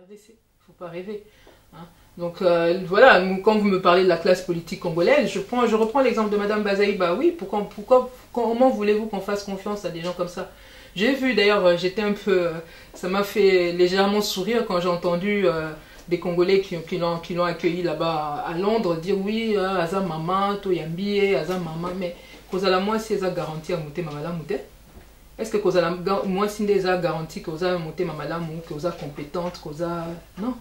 RDC. Il ne faut pas rêver. Hein. Donc voilà, quand vous me parlez de la classe politique congolaise, je reprends l'exemple de Madame Bazaïba. Oui, comment voulez-vous qu'on fasse confiance à des gens comme ça? J'ai vu d'ailleurs, j'étais un peu... ça m'a fait légèrement sourire quand j'ai entendu des Congolais qui l'ont accueilli là-bas à Londres dire oui, Aza Maman, Toyambi, Aza Maman, mais Kozala moi si Aza garanti à Mouté Mamala Mouté? Est-ce que Kozala moi si Aza garanti que Oza Mouté Mamala Mou, que Oza compétente, Koza... Non.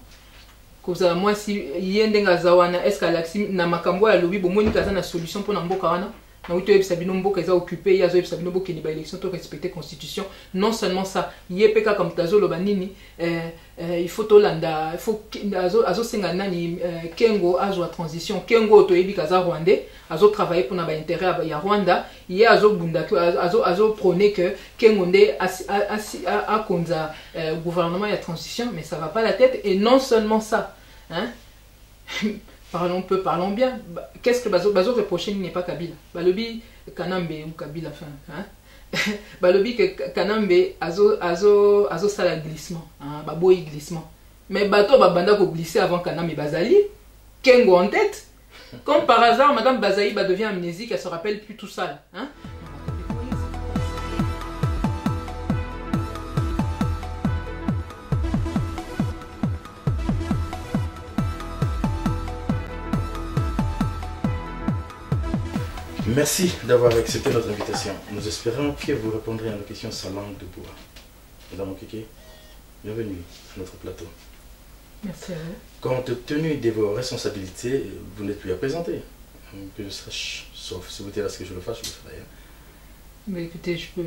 Kozala moi si Yendenga Zawana, est-ce qu'Alaxi Namakambo a lobby, bon, moi, il y a une solution pour Nambo Karana? Na uto yeb sabino mboka eza occupé ya zo yeb sabino boke ni ba élection to respecter constitution. Non seulement ça, yepeka comme tazo loba nini il faut to landa, il faut azo senga nani Kengo azo transition, Kengo to yebi kaza rwandais, azo travailler pour na ba intérêt ya Rwanda, ye azo bunda azo prôner que Kengo nde a konza gouvernement ya transition, mais ça va pas la tête. Et non seulement ça, hein. Parlons bien. Qu'est-ce que Bazo reprochait n'est pas Kabila? Balobi Kanambe ou Kabila fin. Hein? Balobi que Kanambe azo sala glissement. Hein? Baboy glissement. Mais Bato Babanda ko glisser avant Kanambe Bazali. Kengo en tête. Comme par hasard, Madame Bazaï devient amnésique, elle se rappelle plus tout ça. Hein? Merci d'avoir accepté notre invitation. Nous espérons que vous répondrez à nos questions sans langue de bois. Madame Okeke, bienvenue à notre plateau. Merci à vous. Compte tenu de vos responsabilités, vous n'êtes plus à présenter. Que je sache, sauf si vous êtes là ce que je le fasse, je le ferai. Mais écoutez, je peux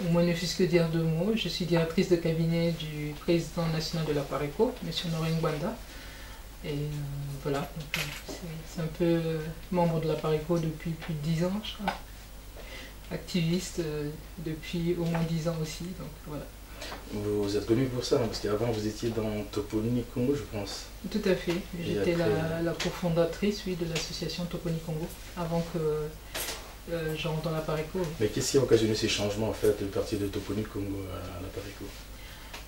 au moins ne fût-ce que dire deux mots. Je suis directrice de cabinet du président national de la Pareco, M. Norin Gwanda. Et voilà, c'est un peu membre de la Pareco depuis plus de 10 ans, je crois. Activiste depuis au moins 10 ans aussi, donc voilà. Vous êtes connu pour ça, hein, parce qu'avant vous étiez dans Toponi Congo, je pense. Tout à fait, j'étais la cofondatrice oui, de l'association Toponi Congo, avant que j'entre dans la Pareco. Mais qu'est-ce qui a occasionné ces changements en fait, de partir de Toponi Congo à la Pareco?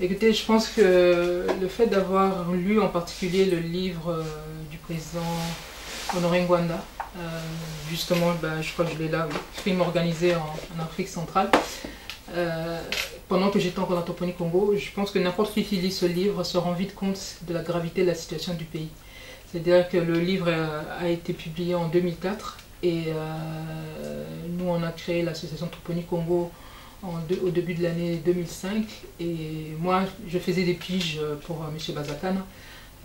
Écoutez, je pense que le fait d'avoir lu en particulier le livre du président Honoré Ngwanda, justement, je crois que je l'ai là, crime organisé en Afrique centrale, pendant que j'étais encore dans Toponi Congo, je pense que n'importe qui lit ce livre se rend vite compte de la gravité de la situation du pays. C'est-à-dire que le livre a été publié en 2004 et nous on a créé l'association Toponi Congo au début de l'année 2005 et moi je faisais des piges pour M. Bazakana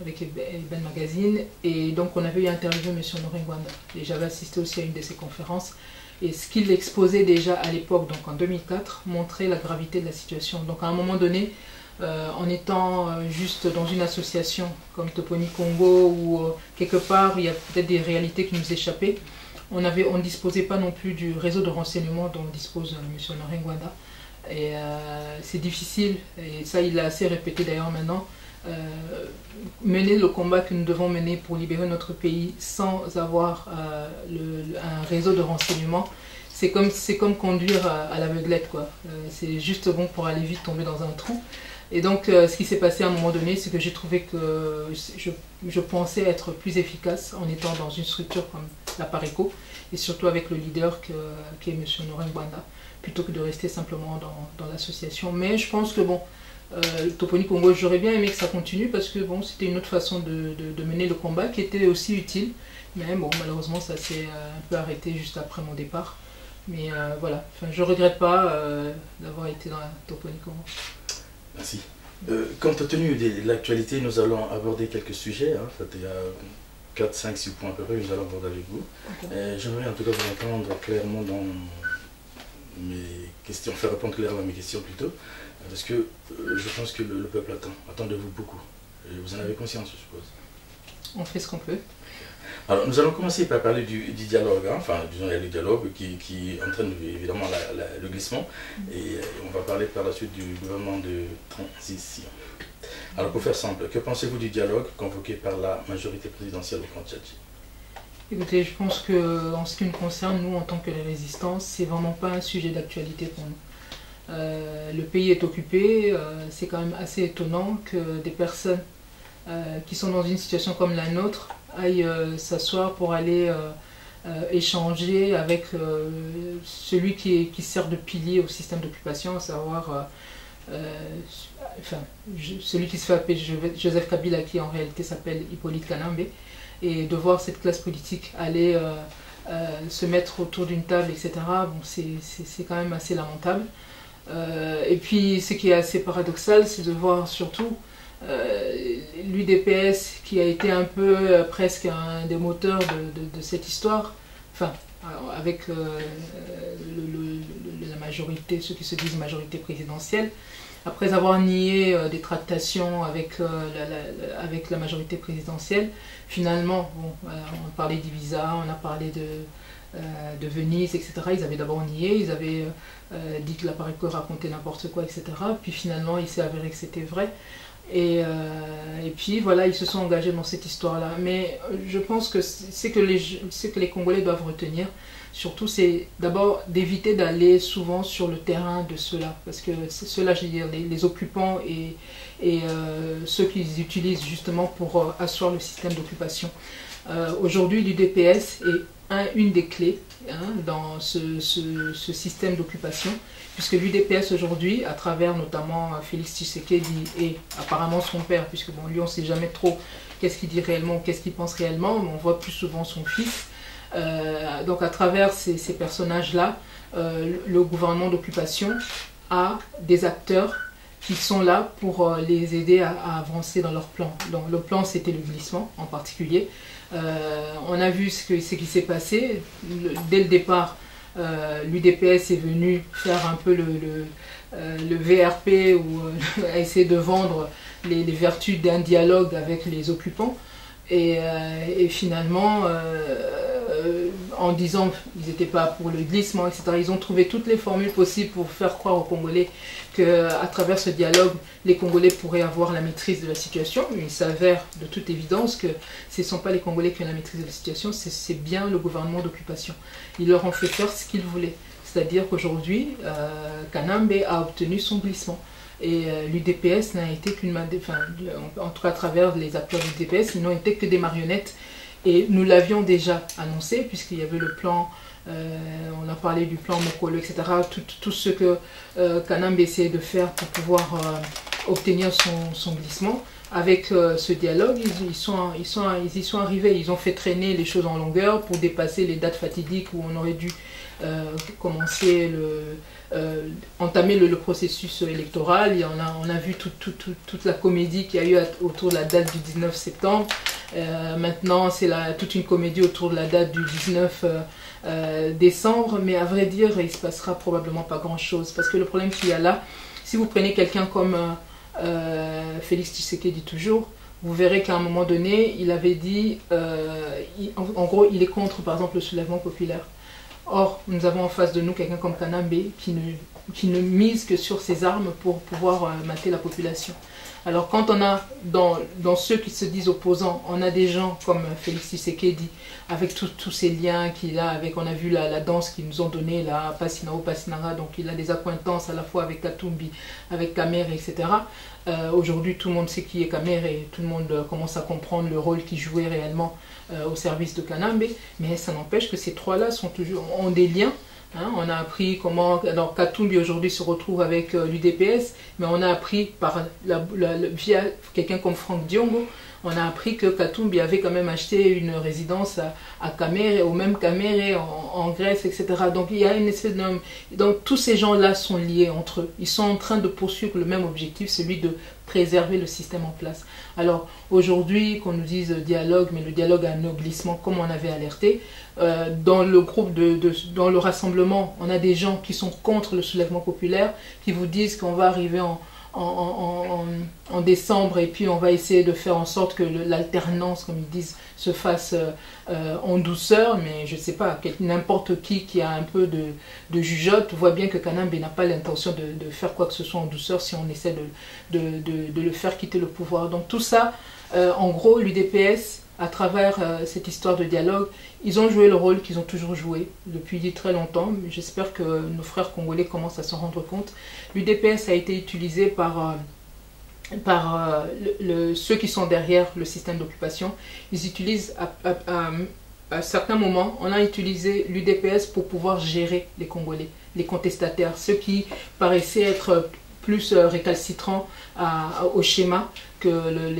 avec Ben Magazine et donc on avait eu interviewé M. Honoré Ngwanda et j'avais assisté aussi à une de ses conférences et ce qu'il exposait déjà à l'époque, donc en 2004, montrait la gravité de la situation. Donc à un moment donné, en étant juste dans une association comme Toponi Congo ou quelque part il y a peut-être des réalités qui nous échappaient, on ne disposait pas non plus du réseau de renseignement dont dispose M. Honoré Ngwanda. Et c'est difficile, et ça il l'a assez répété d'ailleurs maintenant, mener le combat que nous devons mener pour libérer notre pays sans avoir un réseau de renseignement, c'est comme conduire à l'aveuglette, quoi. C'est juste bon pour aller vite tomber dans un trou. Et donc ce qui s'est passé à un moment donné, c'est que j'ai trouvé que je pensais être plus efficace en étant dans une structure comme la Pareco, et surtout avec le leader qui est M. Honoré Ngwanda, plutôt que de rester simplement dans l'association. Mais je pense que bon, Toponi Congo, j'aurais bien aimé que ça continue, parce que bon, c'était une autre façon de mener le combat qui était aussi utile. Mais bon, malheureusement, ça s'est un peu arrêté juste après mon départ. Mais voilà, enfin, je ne regrette pas d'avoir été dans la Toponi Congo. Merci. Compte tenu de l'actualité, nous allons aborder quelques sujets. Hein. En fait, il y a 4, 5, 6 points à peu près que nous allons aborder avec vous. Okay. J'aimerais en tout cas vous entendre clairement dans mes questions, faire répondre clairement à mes questions plutôt, parce que je pense que le peuple attend de vous beaucoup. Et vous en avez conscience, je suppose. On fait ce qu'on peut. Alors, nous allons commencer par parler du dialogue, hein. Enfin, disons, il y a le dialogue qui entraîne évidemment le glissement, et on va parler par la suite du gouvernement de transition. Alors, pour faire simple, que pensez-vous du dialogue convoqué par la majorité présidentielle au camp Tchadji? Écoutez, je pense que en ce qui nous concerne, nous, en tant que les résistants, c'est vraiment pas un sujet d'actualité pour nous. le pays est occupé, c'est quand même assez étonnant que des personnes qui sont dans une situation comme la nôtre aillent s'asseoir pour aller échanger avec celui qui sert de pilier au système d'occupation, à savoir celui qui se fait appeler Joseph Kabila, qui en réalité s'appelle Hippolyte Kanambe, et de voir cette classe politique aller se mettre autour d'une table, etc. Bon, c'est quand même assez lamentable. Et puis ce qui est assez paradoxal, c'est de voir surtout l'UDPS qui a été un peu presque un des moteurs de cette histoire, enfin avec la majorité, ceux qui se disent majorité présidentielle, après avoir nié des tractations avec la majorité présidentielle, finalement, bon, on parlait d'Ibiza, on a parlé de Venise, etc. Ils avaient d'abord nié, ils avaient dit que l'appareil racontait n'importe quoi, etc. Puis finalement, il s'est avéré que c'était vrai. Et puis voilà, ils se sont engagés dans cette histoire-là. Mais je pense que ce que les Congolais doivent retenir, surtout, c'est d'abord d'éviter d'aller souvent sur le terrain de ceux-là. Parce que ceux-là, je veux dire, les occupants et ceux qu'ils utilisent justement pour asseoir le système d'occupation. Aujourd'hui, l'UDPS est une des clés dans ce système d'occupation, puisque l'UDPS aujourd'hui, à travers notamment Félix Tshisekedi et apparemment son père, puisque bon, lui on ne sait jamais trop qu'est-ce qu'il dit réellement, qu'est-ce qu'il pense réellement, mais on voit plus souvent son fils. Donc à travers ces personnages-là, le gouvernement d'occupation a des acteurs qui sont là pour les aider à avancer dans leur plan. Donc le plan, c'était le glissement en particulier. On a vu ce qui s'est passé. Dès le départ, l'UDPS est venu faire un peu le VRP ou essayer de vendre les vertus d'un dialogue avec les occupants. Et finalement, en disant qu'ils n'étaient pas pour le glissement, etc., ils ont trouvé toutes les formules possibles pour faire croire aux Congolais qu'à travers ce dialogue, les Congolais pourraient avoir la maîtrise de la situation. Il s'avère de toute évidence que ce ne sont pas les Congolais qui ont la maîtrise de la situation, c'est bien le gouvernement d'occupation. Ils leur ont fait faire ce qu'ils voulaient. C'est-à-dire qu'aujourd'hui, Kanambe a obtenu son glissement. Et l'UDPS n'a été qu'une en tout cas à travers les acteurs de l'UDPS, ils n'ont été que des marionnettes. Et nous l'avions déjà annoncé, puisqu'il y avait le plan, on a parlé du plan Mokolo, etc. Tout ce que Kanambe essayait de faire pour pouvoir obtenir son glissement. Avec ce dialogue, ils y sont arrivés, ils ont fait traîner les choses en longueur pour dépasser les dates fatidiques où on aurait dû commencer entamer le processus électoral. Et on a vu toute la comédie qu'il y a eu autour de la date du 19 septembre. Maintenant, c'est toute une comédie autour de la date du 19 décembre. Mais à vrai dire, il ne se passera probablement pas grand-chose. Parce que le problème qu'il y a là, si vous prenez quelqu'un comme Félix Tshisekedi toujours, vous verrez qu'à un moment donné, il avait dit, en gros, il est contre, par exemple, le soulèvement populaire. Or, nous avons en face de nous quelqu'un comme Kanambe qui ne mise que sur ses armes pour pouvoir mater la population. Alors quand on a, dans ceux qui se disent opposants, on a des gens comme Félix Tshisekedi, avec tous ces liens qu'il a, on a vu la danse qu'ils nous ont donnée, la Passinao, Passinara, donc il a des accointances à la fois avec Katumbi, avec Kamere, etc. Aujourd'hui, tout le monde sait qui est Kamere et tout le monde commence à comprendre le rôle qu'il jouait réellement au service de Kanambe, mais ça n'empêche que ces trois-là ont des liens. Hein, on a appris comment Katumbi aujourd'hui se retrouve avec l'UDPS, mais on a appris via quelqu'un comme Franck Diongo, on a appris que Katumbi avait quand même acheté une résidence à Kamere, au même Kamere en Grèce, etc. Donc il y a une espèce de... Donc tous ces gens-là sont liés entre eux. Ils sont en train de poursuivre le même objectif, celui de préserver le système en place. Alors aujourd'hui, qu'on nous dise dialogue, mais le dialogue a un glissement comme on avait alerté. Dans le groupe, dans le rassemblement, on a des gens qui sont contre le soulèvement populaire, qui vous disent qu'on va arriver en décembre et puis on va essayer de faire en sorte que l'alternance, comme ils disent, se fasse en douceur, mais je ne sais pas, n'importe qui a un peu de jugeote voit bien que Kanambe n'a pas l'intention de faire quoi que ce soit en douceur si on essaie de le faire quitter le pouvoir. Donc tout ça, en gros, l'UDPS à travers cette histoire de dialogue, ils ont joué le rôle qu'ils ont toujours joué depuis très longtemps. J'espère que nos frères congolais commencent à s'en rendre compte. L'UDPS a été utilisé par ceux qui sont derrière le système d'occupation. Ils utilisent à certains moments, on a utilisé l'UDPS pour pouvoir gérer les Congolais, les contestataires, ceux qui paraissaient être plus récalcitrants au schéma que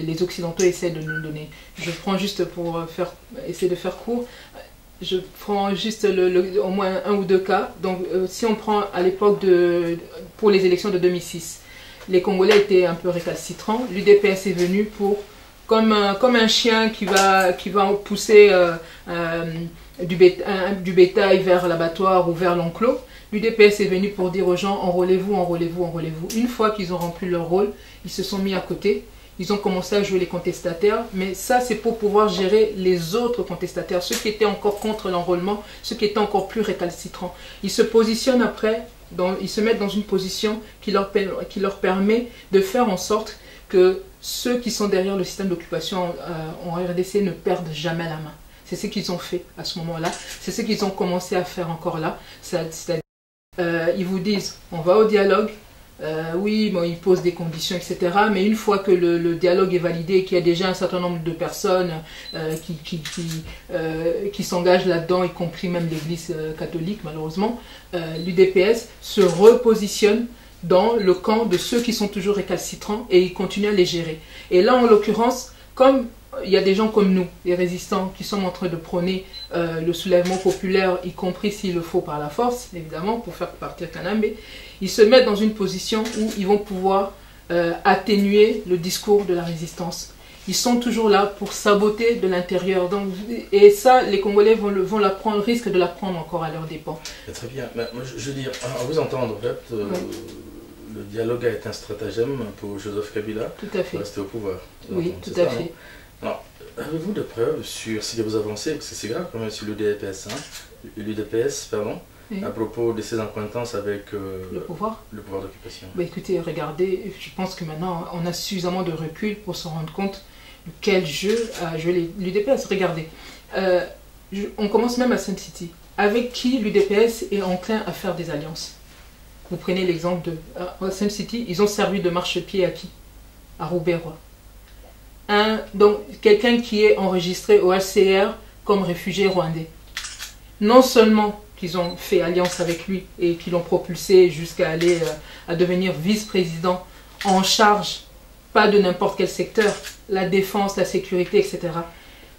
les Occidentaux essaient de nous donner. Je prends juste pour essayer de faire court, je prends juste au moins un ou deux cas. Donc si on prend à l'époque pour les élections de 2006, les Congolais étaient un peu récalcitrants. L'UDPS est venu comme un chien qui va pousser du bétail vers l'abattoir ou vers l'enclos. L'UDPS est venu pour dire aux gens, enrôlez-vous, enrôlez-vous, enrôlez-vous. Une fois qu'ils ont rempli leur rôle, ils se sont mis à côté. Ils ont commencé à jouer les contestataires, mais ça c'est pour pouvoir gérer les autres contestataires, ceux qui étaient encore contre l'enrôlement, ceux qui étaient encore plus récalcitrants. Ils se positionnent après, ils se mettent dans une position qui leur permet de faire en sorte que ceux qui sont derrière le système d'occupation en RDC ne perdent jamais la main. C'est ce qu'ils ont fait à ce moment-là, c'est ce qu'ils ont commencé à faire encore là. Ils vous disent, on va au dialogue, oui, bon, ils posent des conditions, etc. Mais une fois que le dialogue est validé et qu'il y a déjà un certain nombre de personnes qui s'engagent là-dedans, y compris même l'Église catholique, malheureusement, l'UDPS se repositionne dans le camp de ceux qui sont toujours récalcitrants et ils continuent à les gérer. Et là, en l'occurrence, comme il y a des gens comme nous, les résistants, qui sont en train de prôner le soulèvement populaire, y compris s'il le faut par la force, évidemment, pour faire partir Kanambe, ils se mettent dans une position où ils vont pouvoir atténuer le discours de la résistance. Ils sont toujours là pour saboter de l'intérieur. Et ça, les Congolais risquent de l'apprendre encore à leurs dépens. Très bien. Mais moi, je veux dire, à vous entendre, en fait, oui. Le dialogue a été un stratagème pour Joseph Kabila pour rester au pouvoir. Oui, tout à fait. Alors, avez-vous de preuves sur ce que vous avancez, parce que c'est grave quand même sur l'UDPS, oui. À propos de ses accointances avec le pouvoir d'occupation? Bah, écoutez, regardez, je pense que maintenant on a suffisamment de recul pour se rendre compte de quel jeu a joué l'UDPS. Regardez, on commence même à Sun City. Avec qui l'UDPS est enclin à faire des alliances? Vous prenez l'exemple de Sun City, ils ont servi de marchepied à qui? À Roubaix-Roy. Donc, quelqu'un qui est enregistré au HCR comme réfugié rwandais. Non seulement qu'ils ont fait alliance avec lui et qu'ils l'ont propulsé jusqu'à aller à devenir vice-président en charge, pas de n'importe quel secteur, la défense, la sécurité, etc.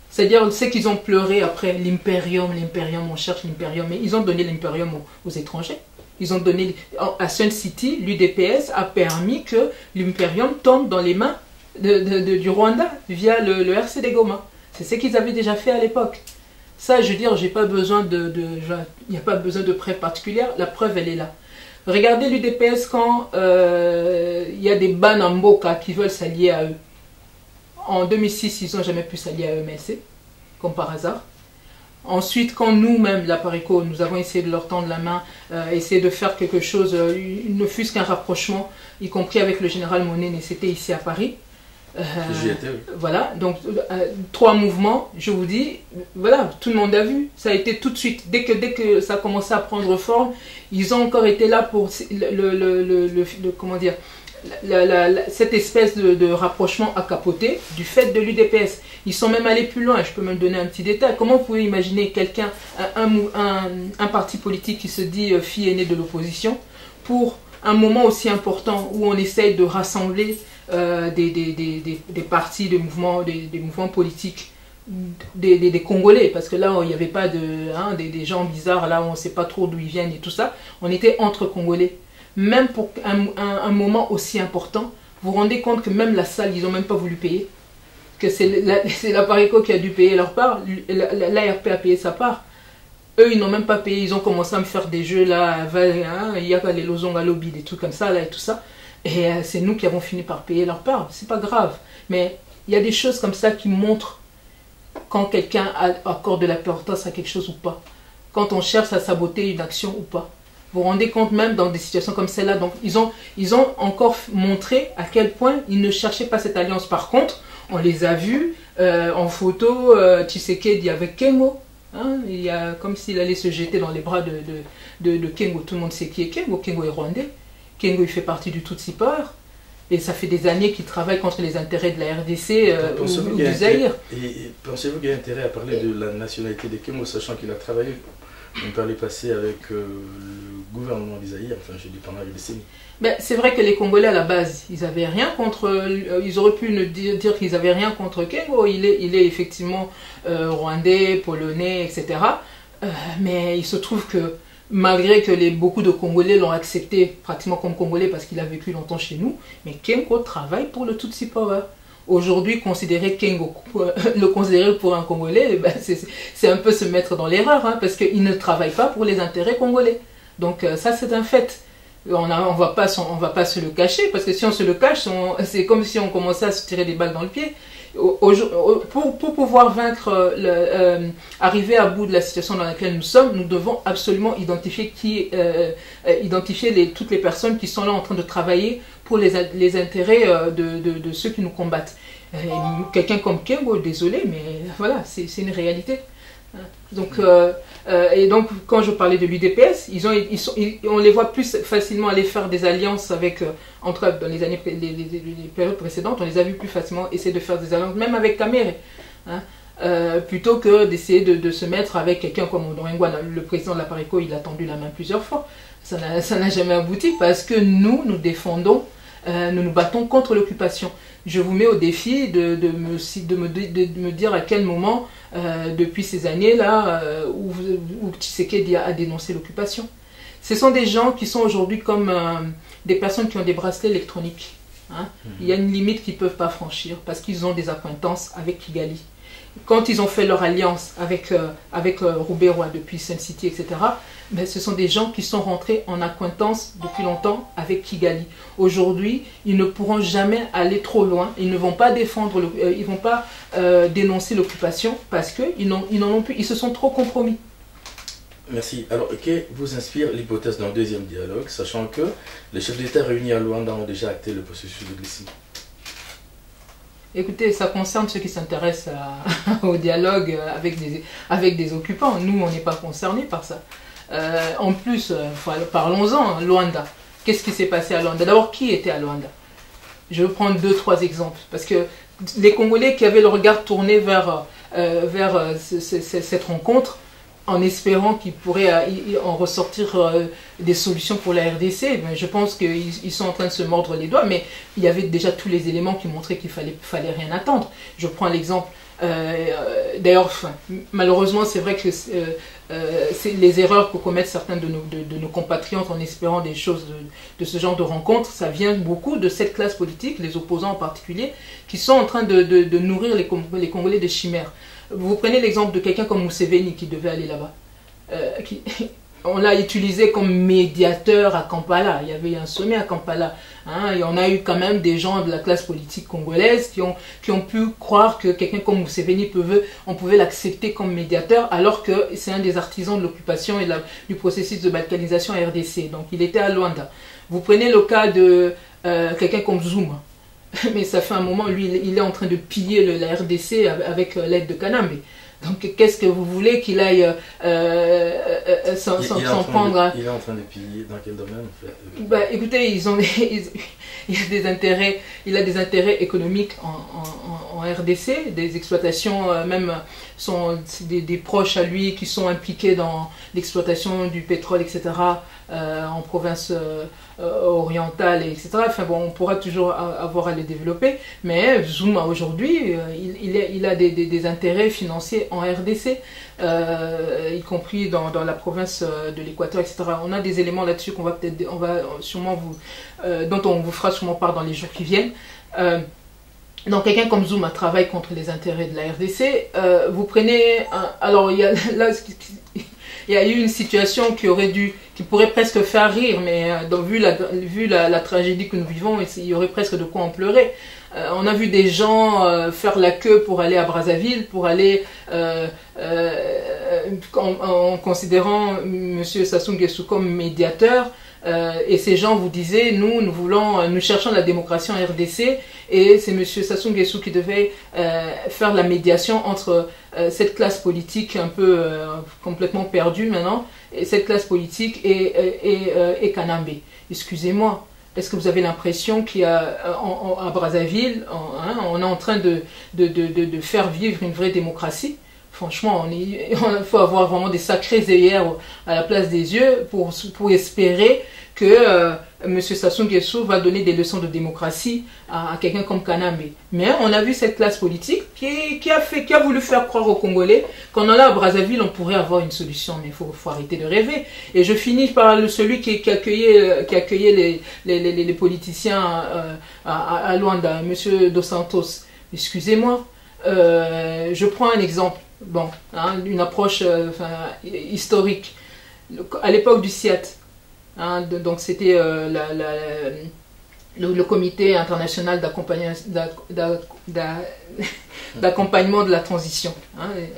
C'est-à-dire, c'est qu'ils ont pleuré après l'impérium, on cherche l'impérium, mais ils ont donné l'impérium aux étrangers. Ils ont donné, à Sun City, l'UDPS a permis que l'impérium tombe dans les mains du Rwanda via le RCD Goma. C'est ce qu'ils avaient déjà fait à l'époque. Ça, je veux dire, j'ai pas besoin il n'y a pas besoin de preuve particulière, la preuve elle est là. Regardez l'UDPS quand il y a des Banamboka qui veulent s'allier à eux. En 2006, ils n'ont jamais pu s'allier à EMLC, comme par hasard. Ensuite, quand nous-mêmes, la Pareco, nous avons essayé de leur tendre la main, essayer de faire quelque chose, ne fût-ce qu'un rapprochement, y compris avec le général Monene, c'était ici à Paris. Voilà, donc 3 mouvements, je vous dis, voilà, tout le monde a vu, ça a été tout de suite, dès que ça a commencé à prendre forme, ils ont encore été là pour comment dire, cette espèce de rapprochement à capoter du fait de l'UDPS. Ils sont même allés plus loin, je peux même donner un petit détail. Comment vous pouvez imaginer quelqu'un, un parti politique qui se dit fille aînée de l'opposition, pour un moment aussi important où on essaye de rassembler des partis, des mouvements politiques, des Congolais, parce que là il n'y avait pas des gens bizarres, là on ne sait pas trop d'où ils viennent et tout ça, on était entre Congolais. Même pour un moment aussi important, vous vous rendez compte que même la salle, ils n'ont même pas voulu payer, que c'est la Pareco qui a dû payer leur part, l'ARP a payé sa part. Eux, ils n'ont même pas payé, ils ont commencé à me faire des jeux là, il y a les Lozonga Lobby, des trucs comme ça, là et tout ça. Et c'est nous qui avons fini par payer leur part, c'est pas grave. Mais il y a des choses comme ça qui montrent quand quelqu'un accorde de l'importance à quelque chose ou pas. Quand on cherche à saboter une action ou pas. Vous vous rendez compte même dans des situations comme celle-là. Donc ils ont encore montré à quel point ils ne cherchaient pas cette alliance. Par contre, On les a vus en photo, Tshisekedi avec Kengo. Hein, il y a comme s'il allait se jeter dans les bras de Kengo. Tout le monde sait qui est Kengo. Kengo est rwandais. Kengo, il fait partie du Tutsi Power. Et ça fait des années qu'il travaille contre les intérêts de la RDC ou du Zaïre. Et pensez-vous qu'il y a intérêt à parler de la nationalité de Kengo, sachant qu'il a travaillé par le passé avec le gouvernement du Zaïre, enfin je dis pendant les décennies. Ben, c'est vrai que les Congolais à la base, ils avaient rien contre, ils auraient pu dire qu'ils avaient rien contre Kengo. Il est effectivement rwandais, polonais, etc. Mais il se trouve que malgré que beaucoup de Congolais l'ont accepté pratiquement comme Congolais parce qu'il a vécu longtemps chez nous, mais Kengo travaille pour le Tutsi Power. Aujourd'hui, le considérer pour un Congolais, ben c'est un peu se mettre dans l'erreur, hein, parce qu'il ne travaille pas pour les intérêts congolais. Donc ça, c'est un fait. On va pas se le cacher, parce que si on se le cache, c'est comme si on commençait à se tirer des balles dans le pied. Pour pouvoir vaincre, arriver à bout de la situation dans laquelle nous sommes, nous devons absolument identifier toutes les personnes qui sont là en train de travailler pour les intérêts de ceux qui nous combattent. Quelqu'un comme Kengo, désolé, mais voilà, c'est une réalité. Donc, et donc, quand je parlais de l'UDPS, on les voit plus facilement aller faire des alliances avec, entre eux, dans les périodes précédentes, on les a vus plus facilement essayer de faire des alliances, même avec Kamere, hein, plutôt que d'essayer de se mettre avec quelqu'un comme Honoré-Ngouana. Le président de la Pareco, il a tendu la main plusieurs fois. Ça n'a jamais abouti parce que nous défendons, nous nous battons contre l'occupation. Je vous mets au défi de me dire à quel moment, depuis ces années-là, où Tshisekedi a dénoncé l'occupation. Ce sont des gens qui sont aujourd'hui comme des personnes qui ont des bracelets électroniques. Hein. Il y a une limite qu'ils ne peuvent pas franchir parce qu'ils ont des acquaintances avec Kigali. Quand ils ont fait leur alliance avec Roubaix-Roi depuis Sun City, etc., ben, ce sont des gens qui sont rentrés en acquaintance depuis longtemps avec Kigali. Aujourd'hui, ils ne pourront jamais aller trop loin. Ils ne vont pas défendre, ils vont pas dénoncer l'occupation parce qu'ils n'en ont plus. Ils se sont trop compromis. Merci. Alors, que vous inspire l'hypothèse d'un deuxième dialogue, sachant que les chefs d'État réunis à Luanda ont déjà acté le processus de glissement? Écoutez, ça concerne ceux qui s'intéressent au dialogue avec des occupants. Nous, on n'est pas concernés par ça. En plus, parlons-en, Luanda. Qu'est-ce qui s'est passé à Luanda? D'abord, qui était à Luanda? Je vais prendre 2-3 exemples. Parce que les Congolais qui avaient le regard tourné vers cette rencontre, en espérant qu'il pourrait en ressortir des solutions pour la RDC, ben je pense qu'ils sont en train de se mordre les doigts, mais il y avait déjà tous les éléments qui montraient qu'il fallait rien attendre. Je prends l'exemple, d'ailleurs, malheureusement, c'est vrai que c'est les erreurs que commettent certains de nos compatriotes en espérant des choses de ce genre de rencontres, ça vient beaucoup de cette classe politique, les opposants en particulier, qui sont en train de nourrir les Congolais de chimères. Vous prenez l'exemple de quelqu'un comme Museveni qui devait aller là-bas. On l'a utilisé comme médiateur à Kampala. Il y avait un sommet à Kampala. Hein, et on a eu quand même des gens de la classe politique congolaise qui ont pu croire que quelqu'un comme Museveni, on pouvait l'accepter comme médiateur, alors que c'est un des artisans de l'occupation et du processus de balkanisation à RDC. Donc il était à Luanda. Vous prenez le cas de quelqu'un comme Zuma. Mais ça fait un moment, lui, il est en train de piller la RDC avec l'aide de Kanambe. Donc, qu'est-ce que vous voulez qu'il aille s'en prendre? Il est en train de piller dans quel domaine, en fait? Bah, écoutez, il a des intérêts économiques en RDC, des exploitations, même sont des proches à lui qui sont impliqués dans l'exploitation du pétrole, etc., en province orientale, etc. Enfin bon, on pourra toujours avoir à les développer, mais Zuma aujourd'hui, il a des intérêts financiers en RDC, y compris dans la province de l'Équateur, etc. On a des éléments là-dessus dont on vous fera sûrement part dans les jours qui viennent. Donc quelqu'un comme Zuma travaille contre les intérêts de la RDC. Vous prenez, alors il y a eu une situation qui pourrait presque faire rire, mais vu la tragédie que nous vivons, il y aurait presque de quoi en pleurer. On a vu des gens faire la queue pour aller à Brazzaville, pour aller en considérant M. Sassou Nguesso comme médiateur. Et ces gens vous disaient, nous cherchons la démocratie en RDC, et c'est M. Sassou Nguesso qui devait faire la médiation entre cette classe politique un peu complètement perdue maintenant, et cette classe politique et Kanambe. Excusez-moi, est-ce que vous avez l'impression qu'il y a à Brazzaville, on est en train de faire vivre une vraie démocratie? Franchement, il faut avoir vraiment des sacrés œillères à la place des yeux pour espérer que M. Sassou Nguesso va donner des leçons de démocratie à quelqu'un comme Kanambe. Mais on a vu cette classe politique qui a voulu faire croire aux Congolais qu'en allant à Brazzaville, on pourrait avoir une solution. Mais il faut arrêter de rêver. Et je finis par celui qui accueillait les politiciens à Luanda, M. Dos Santos. Excusez-moi, je prends un exemple. Bon, une approche historique. À l'époque du CIAT, donc c'était le comité international d'accompagnement de la transition.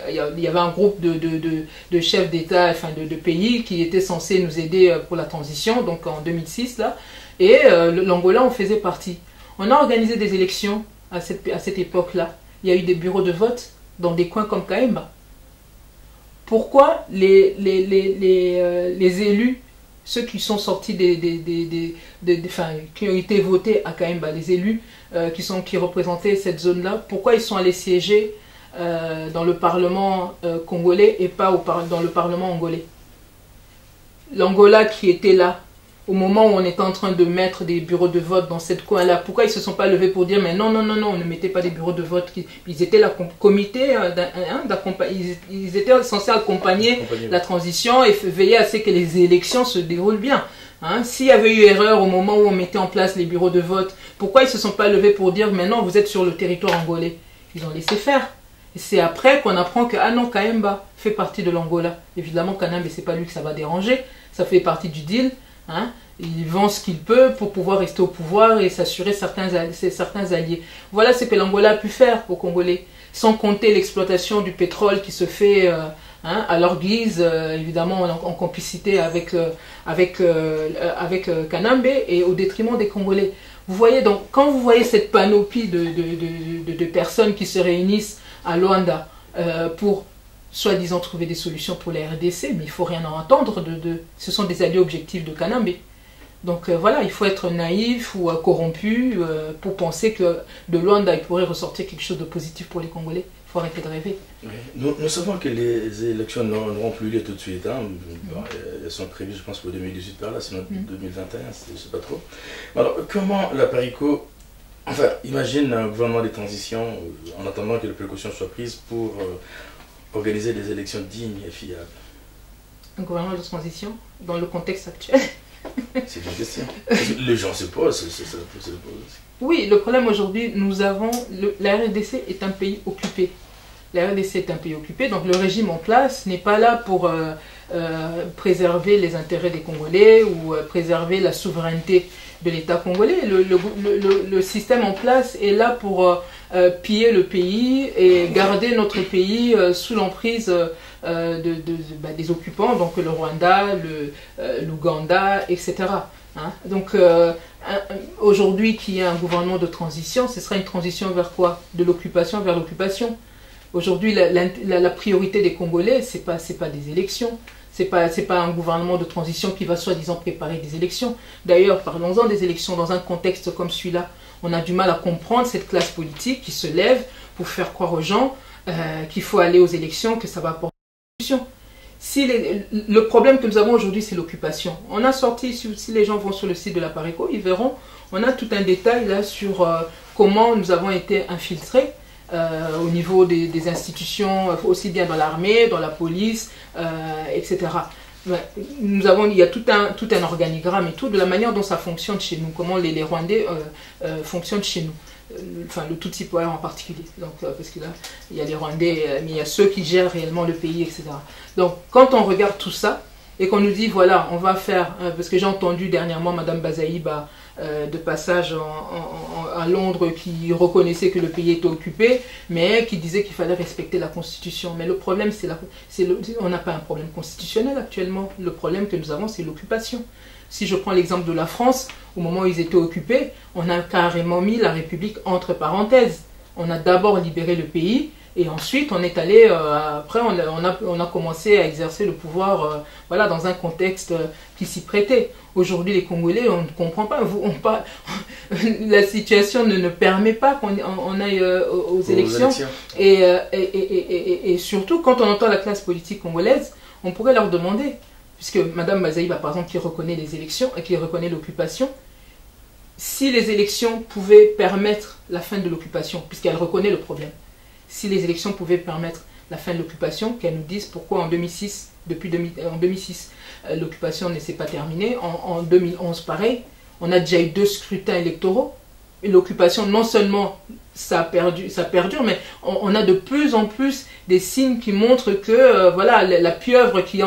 Il y avait un groupe de chefs d'État, enfin de pays qui étaient censés nous aider pour la transition, donc en 2006 là, et l'Angola en faisait partie. On a organisé des élections à cette époque-là. Il y a eu des bureaux de vote dans des coins comme Kaemba. Pourquoi les élus, ceux qui sont sortis qui ont été votés à Kaemba, les élus qui représentaient cette zone-là, pourquoi ils sont allés siéger dans le Parlement congolais et pas dans le Parlement angolais? L'Angola qui était là, au moment où on était en train de mettre des bureaux de vote dans cette coin-là, pourquoi ils ne se sont pas levés pour dire mais non, on ne mettait pas des bureaux de vote? Ils étaient là, comité, ils étaient censés accompagner la transition et veiller à ce que les élections se déroulent bien. S'il y avait eu erreur au moment où on mettait en place les bureaux de vote, pourquoi ils ne se sont pas levés pour dire mais non, vous êtes sur le territoire angolais? Ils ont laissé faire. Et c'est après qu'on apprend que Kaemba fait partie de l'Angola. Évidemment, Kanambe, c'est pas lui que ça va déranger, ça fait partie du deal. Il vend ce qu'il peut pour pouvoir rester au pouvoir et s'assurer certains alliés. Voilà ce que l'Angola a pu faire aux Congolais, sans compter l'exploitation du pétrole qui se fait à leur guise, évidemment en complicité avec Kanambe et au détriment des Congolais. Vous voyez, donc, quand vous voyez cette panoplie de personnes qui se réunissent à Luanda pour soi-disant trouver des solutions pour la RDC, mais il ne faut rien en entendre, ce sont des alliés objectifs de Kanambe. Donc voilà, il faut être naïf ou corrompu pour penser que de Luanda, il pourrait ressortir quelque chose de positif pour les Congolais. Il faut arrêter de rêver. Oui. Nous savons que les élections n'auront plus lieu tout de suite. Elles sont prévues, je pense, pour 2018 par là, sinon 2021, je ne sais pas trop. Alors, comment la PARICO, enfin, imagine un gouvernement de transition en attendant que les précautions soient prises pour organiser des élections dignes et fiables? Un gouvernement de transition dans le contexte actuel? C'est une question. Les gens se posent. Oui, le problème aujourd'hui, la RDC est un pays occupé. La RDC est un pays occupé, donc le régime en place n'est pas là pour préserver les intérêts des Congolais ou préserver la souveraineté de l'État congolais. Le système en place est là pour piller le pays et garder notre pays sous l'emprise des occupants, donc le Rwanda, l'Ouganda, etc. Donc aujourd'hui qu'il y ait un gouvernement de transition, ce sera une transition vers quoi? De l'occupation vers l'occupation. Aujourd'hui, la priorité des Congolais, c'est pas des élections. C'est pas un gouvernement de transition qui va soi-disant préparer des élections. D'ailleurs, parlons-en des élections dans un contexte comme celui-là. On a du mal à comprendre cette classe politique qui se lève pour faire croire aux gens qu'il faut aller aux élections, que ça va apporter une solution. Le problème que nous avons aujourd'hui, c'est l'occupation. On a sorti, si les gens vont sur le site de la PARICO, ils verront, on a tout un détail là sur comment nous avons été infiltrés au niveau des institutions, aussi bien dans l'armée, dans la police, etc. Il y a tout un organigramme et tout, de la manière dont ça fonctionne chez nous, comment les Rwandais fonctionnent chez nous. Enfin, le Tutsi Power en particulier. Donc, parce que là, il y a les Rwandais, mais il y a ceux qui gèrent réellement le pays, etc. Donc, quand on regarde tout ça, et qu'on nous dit, voilà, on va faire, parce que j'ai entendu dernièrement Madame Bazaïba de passage à Londres qui reconnaissait que le pays était occupé, mais qui disait qu'il fallait respecter la Constitution. Mais le problème, on n'a pas un problème constitutionnel actuellement. Le problème que nous avons, c'est l'occupation. Si je prends l'exemple de la France, au moment où ils étaient occupés, on a carrément mis la République entre parenthèses. On a d'abord libéré le pays, et ensuite on est allé, après on a commencé à exercer le pouvoir voilà, dans un contexte qui s'y prêtait. Aujourd'hui les Congolais, on ne comprend pas, la situation ne permet pas qu'on aille aux élections. Et surtout quand on entend la classe politique congolaise, on pourrait leur demander, puisque Mme Bazaïba par exemple qui reconnaît les élections et qui reconnaît l'occupation, si les élections pouvaient permettre la fin de l'occupation, puisqu'elle reconnaît le problème, si les élections pouvaient permettre la fin de l'occupation, qu'elle nous dise pourquoi en 2006, l'occupation ne s'est pas terminée, en 2011 pareil, on a déjà eu 2 scrutins électoraux, et l'occupation non seulement ça perdure, mais on a de plus en plus des signes qui montrent que voilà, la pieuvre qui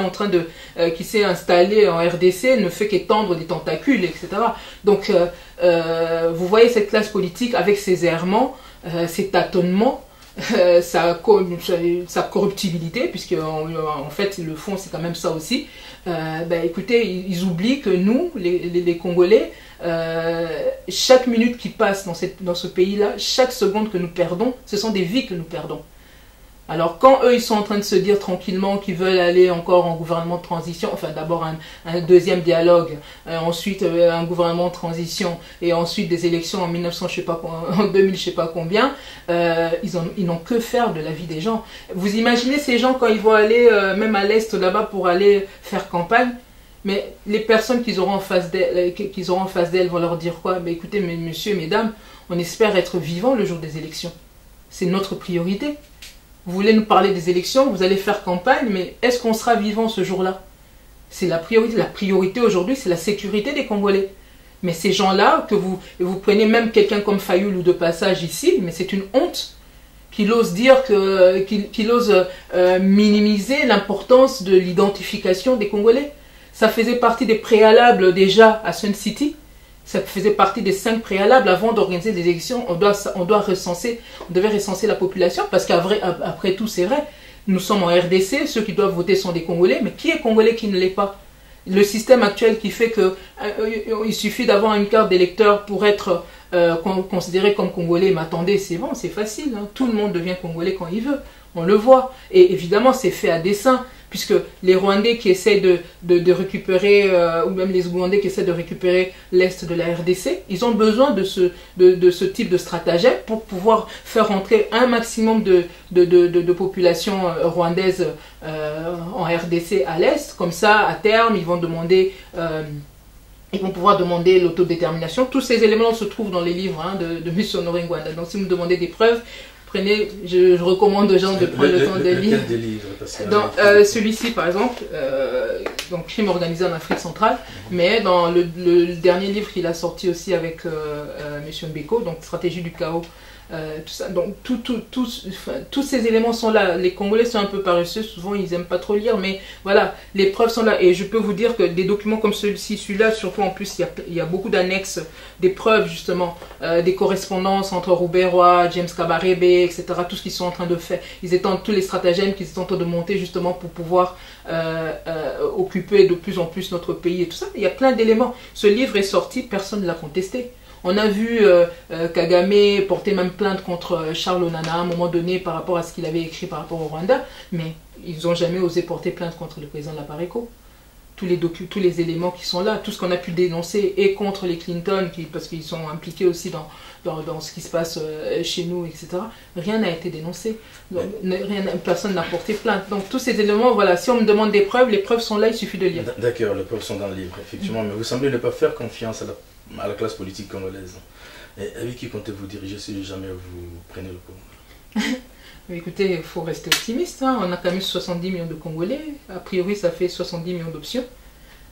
s'est installée en RDC ne fait qu'étendre des tentacules, etc. Donc vous voyez cette classe politique avec ses errements, ses tâtonnements, sa corruptibilité, puisque en fait le fond c'est quand même ça aussi. Écoutez, ils oublient que nous, les Congolais, chaque minute qui passe dans ce pays-là, chaque seconde que nous perdons, ce sont des vies que nous perdons. Alors quand eux ils sont en train de se dire tranquillement qu'ils veulent aller encore en gouvernement de transition, enfin d'abord un deuxième dialogue, ensuite un gouvernement de transition et ensuite des élections en 2000 je sais pas combien, ils n'ont que faire de la vie des gens. Vous imaginez ces gens quand ils vont aller même à l'est là-bas pour aller faire campagne, mais les personnes qu'ils auront en face d'elles vont leur dire quoi? Écoutez messieurs, mesdames, on espère être vivants le jour des élections. C'est notre priorité. Vous voulez nous parler des élections, vous allez faire campagne, mais est-ce qu'on sera vivant ce jour-là? C'est la priorité. La priorité aujourd'hui, c'est la sécurité des Congolais. Mais ces gens-là, que vous prenez même quelqu'un comme Fayoul ou de passage ici, mais c'est une honte qu'il ose dire qu'il ose minimiser l'importance de l'identification des Congolais. Ça faisait partie des préalables déjà à Sun City. Ça faisait partie des 5 préalables avant d'organiser des élections. On devait recenser la population parce qu'après tout, c'est vrai. Nous sommes en RDC, ceux qui doivent voter sont des Congolais, mais qui est Congolais qui ne l'est pas? Le système actuel qui fait qu'il suffit d'avoir une carte d'électeur pour être considéré comme Congolais. Mais attendez, c'est bon, c'est facile. Hein. Tout le monde devient Congolais quand il veut. On le voit. Et évidemment, c'est fait à dessein. Puisque les Rwandais qui essaient de récupérer, ou même les Ougandais qui essaient de récupérer l'Est de la RDC, ils ont besoin de ce type de stratagème pour pouvoir faire entrer un maximum de population rwandaise en RDC à l'Est. Comme ça, à terme, ils vont pouvoir demander l'autodétermination. Tous ces éléments se trouvent dans les livres de M. Honoré Ngwanda. Donc si vous me demandez des preuves, je recommande aux gens de prendre le temps de lire. Celui-ci par exemple, donc Crime organisé en Afrique centrale, mais dans le dernier livre qu'il a sorti aussi avec M. Mbeko, donc Stratégie du chaos, tout ça. Donc tous ces éléments sont là. Les Congolais sont un peu paresseux, souvent ils n'aiment pas trop lire, mais voilà, les preuves sont là. Et je peux vous dire que des documents comme celui-là, surtout en plus, il y a beaucoup d'annexes, des preuves justement, des correspondances entre Robert Roy, James Kabarebe, etc. Tout ce qu'ils sont en train de faire. Ils étendent tous les stratagèmes qu'ils sont en train de monter justement pour pouvoir occuper de plus en plus notre pays et tout ça. Il y a plein d'éléments. Ce livre est sorti, personne ne l'a contesté. On a vu Kagame porter même plainte contre Charles Onana à un moment donné par rapport à ce qu'il avait écrit par rapport au Rwanda, mais ils n'ont jamais osé porter plainte contre le président de la Pareco. Tous les éléments qui sont là, tout ce qu'on a pu dénoncer et contre les Clinton, parce qu'ils sont impliqués aussi dans ce qui se passe chez nous, etc. Rien n'a été dénoncé. Donc, personne n'a porté plainte. Donc tous ces éléments, voilà, si on me demande des preuves, les preuves sont là, il suffit de lire. D'accord, les preuves sont dans le livre, effectivement, mais vous semblez ne pas faire confiance à la classe politique congolaise. Et avec qui comptez-vous diriger si jamais vous prenez le pouvoir? Écoutez, il faut rester optimiste. Hein. On a quand même 70 millions de Congolais. A priori, ça fait 70 millions d'options.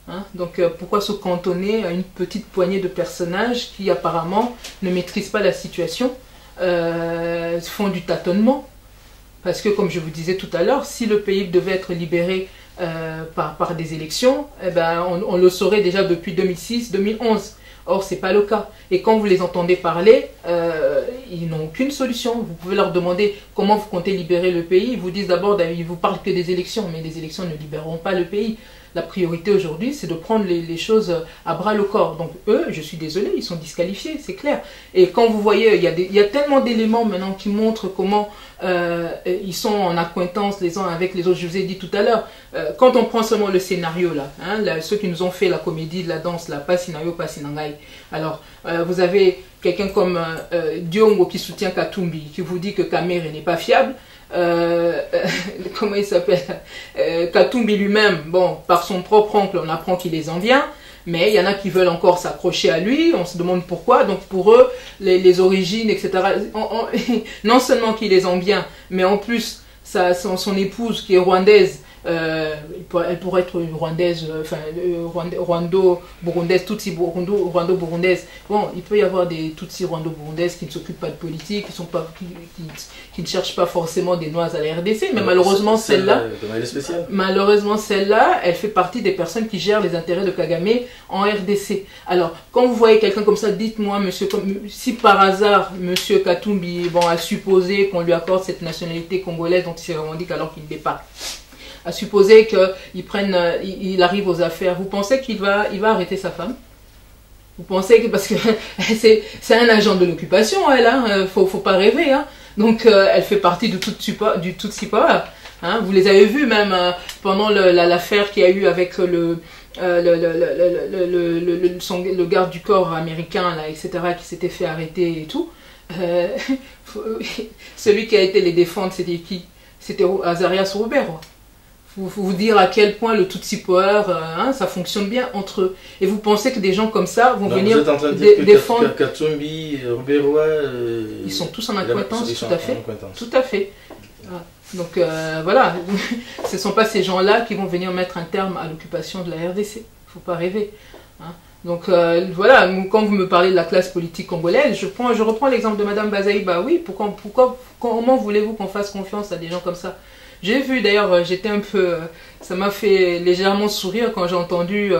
Hein. Donc, pourquoi se cantonner à une petite poignée de personnages qui, apparemment, ne maîtrisent pas la situation, font du tâtonnement? Parce que, comme je vous disais tout à l'heure, si le pays devait être libéré par des élections, eh ben, on le saurait déjà depuis 2006-2011. Or, ce n'est pas le cas. Et quand vous les entendez parler, ils n'ont aucune solution. Vous pouvez leur demander comment vous comptez libérer le pays. Ils vous disent d'abord, ils vous parlent que des élections, mais les élections ne libéreront pas le pays. la priorité aujourd'hui, c'est de prendre les choses à bras le corps. Donc eux, je suis désolée, ils sont disqualifiés, c'est clair. Et quand vous voyez, il y a tellement d'éléments maintenant qui montrent comment ils sont en accointance les uns avec les autres. Je vous ai dit tout à l'heure, quand on prend seulement le scénario là, ceux qui nous ont fait la comédie de la danse, là, pas scénario, pas sinangai. Alors, vous avez quelqu'un comme Diongo qui soutient Katumbi, qui vous dit que Kamere n'est pas fiable. Comment il s'appelle, Katumbi lui-même, bon, par son propre oncle, on apprend qu'il les en vient, mais il y en a qui veulent encore s'accrocher à lui, on se demande pourquoi. Donc pour eux, les origines, etc., non seulement qu'il les en vient, mais en plus, son épouse qui est rwandaise, elle pourrait être une rwandaise, enfin rwando-burundaise, tutsi rwando-burundaise. Bon, il peut y avoir des tutsi rwando-burundaises qui ne s'occupent pas de politique, qui ne cherchent pas forcément des noises à la RDC, mais malheureusement celle-là, elle fait partie des personnes qui gèrent les intérêts de Kagame en RDC. Alors, quand vous voyez quelqu'un comme ça, dites-moi, monsieur, si par hasard, monsieur Katumbi, bon, a supposé qu'on lui accorde cette nationalité congolaise dont il se revendique alors qu'il ne l'est pas, à supposer qu'il arrive aux affaires, vous pensez qu'il va arrêter sa femme? Vous pensez que, parce que c'est un agent de l'occupation, elle, hein, faut pas rêver, hein. Donc elle fait partie du Tutsi Power, hein. Vous les avez vus même pendant l'affaire qu'il y a eu avec le garde du corps américain, là, etc., qui s'était fait arrêter et tout. Celui qui a été les défendre, c'était qui? C'était Azarias Roubert. Vous dire à quel point le Tutsi Power, ça fonctionne bien entre eux. Et vous pensez que des gens comme ça vont venir vous êtes en train de dire défendre... que Katumbi, Ruberwa... ils sont tous en accointance, tout à fait. Accointance. Tout à fait. Ah. Donc voilà, ce ne sont pas ces gens-là qui vont venir mettre un terme à l'occupation de la RDC. Il ne faut pas rêver. Hein. Donc voilà, quand vous me parlez de la classe politique congolaise, je reprends l'exemple de Madame Bazaïba. Oui, comment voulez-vous qu'on fasse confiance à des gens comme ça? J'ai vu d'ailleurs, j'étais un peu... ça m'a fait légèrement sourire quand j'ai entendu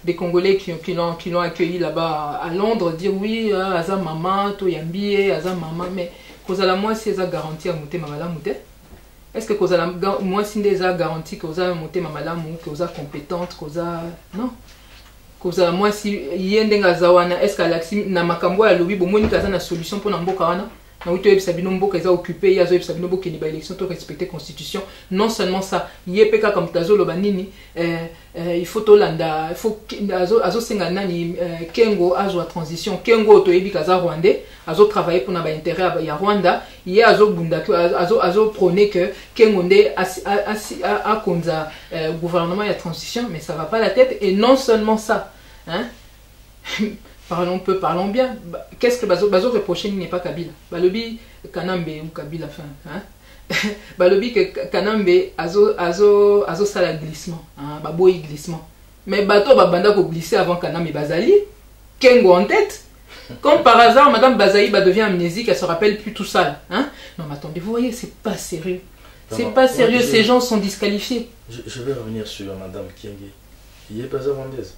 des Congolais qui l'ont accueilli là-bas à Londres dire oui, Aza Mama, Toyambi, Aza Mama, mais Kozala moi si Aza garanti à monter Mamala Mouté? Est-ce que Kozala moi si Aza garanti que Oza monter Mamala Mou, que Oza compétente, que Oza... Non. Kozala moi si Yendenga Zawana, est-ce qu'à l'axi Namakambo à l'obi, bon moi ni Kaza na solution pour Nambo Kawana? Occupé, il respecter la constitution. Non seulement ça, il comme Tazo Lobanini, il faut Tolanda, il faut Azo Senganani, Kengo, Azo transition, Kengo, Toebi Kaza Rwandais, Azo travailler pour n'avoir intérêt à Rwanda, il y a Azo Bundaki, Azo prôner que Kengonde a Konza, gouvernement et la transition, mais ça va pas la tête, et non seulement ça, hein. Parlons bien. Qu'est-ce que Bazo reprochait n'est pas Kabila? Balobi Kanambe ou Kabila fin. Hein? Balobi que Kanambe azo sala glissement. Hein? Baboy glissement. Mais Bato Babanda ko glisser avant Kanambe Bazali. Kengo en tête. Comme par hasard, Madame Bazaï devient amnésique, elle se rappelle plus tout ça. Hein? Non mais attendez, vous voyez, c'est pas sérieux. C'est pas sérieux, ces gens sont disqualifiés. Je vais revenir sur Madame Kienge. Il est pas rwandaise.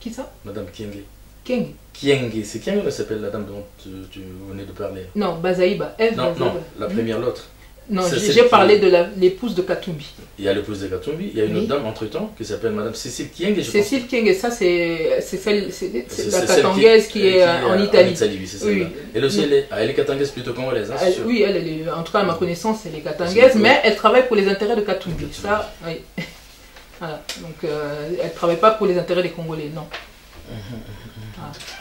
Qui ça? Madame Kienge. Kienge, c'est Kienge ou s'appelle la dame dont tu venais de parler? Non, Bazaïba. Non, la première, l'autre. Non, j'ai parlé de l'épouse de Katumbi. Il y a l'épouse de Katumbi, il y a une autre dame entre-temps qui s'appelle Madame Cécile Kienge. Cécile Kienge, ça c'est la katangaise qui est en Italie. En Italie, oui, c'est celle-là. Elle aussi, elle est katangaise plutôt congolaise. Hein, oui, en tout cas à ma connaissance, elle est katangaise, mais elle travaille pour les intérêts de Katumbi. Ça, oui. Voilà. Donc elle ne travaille pas pour les intérêts des Congolais, non.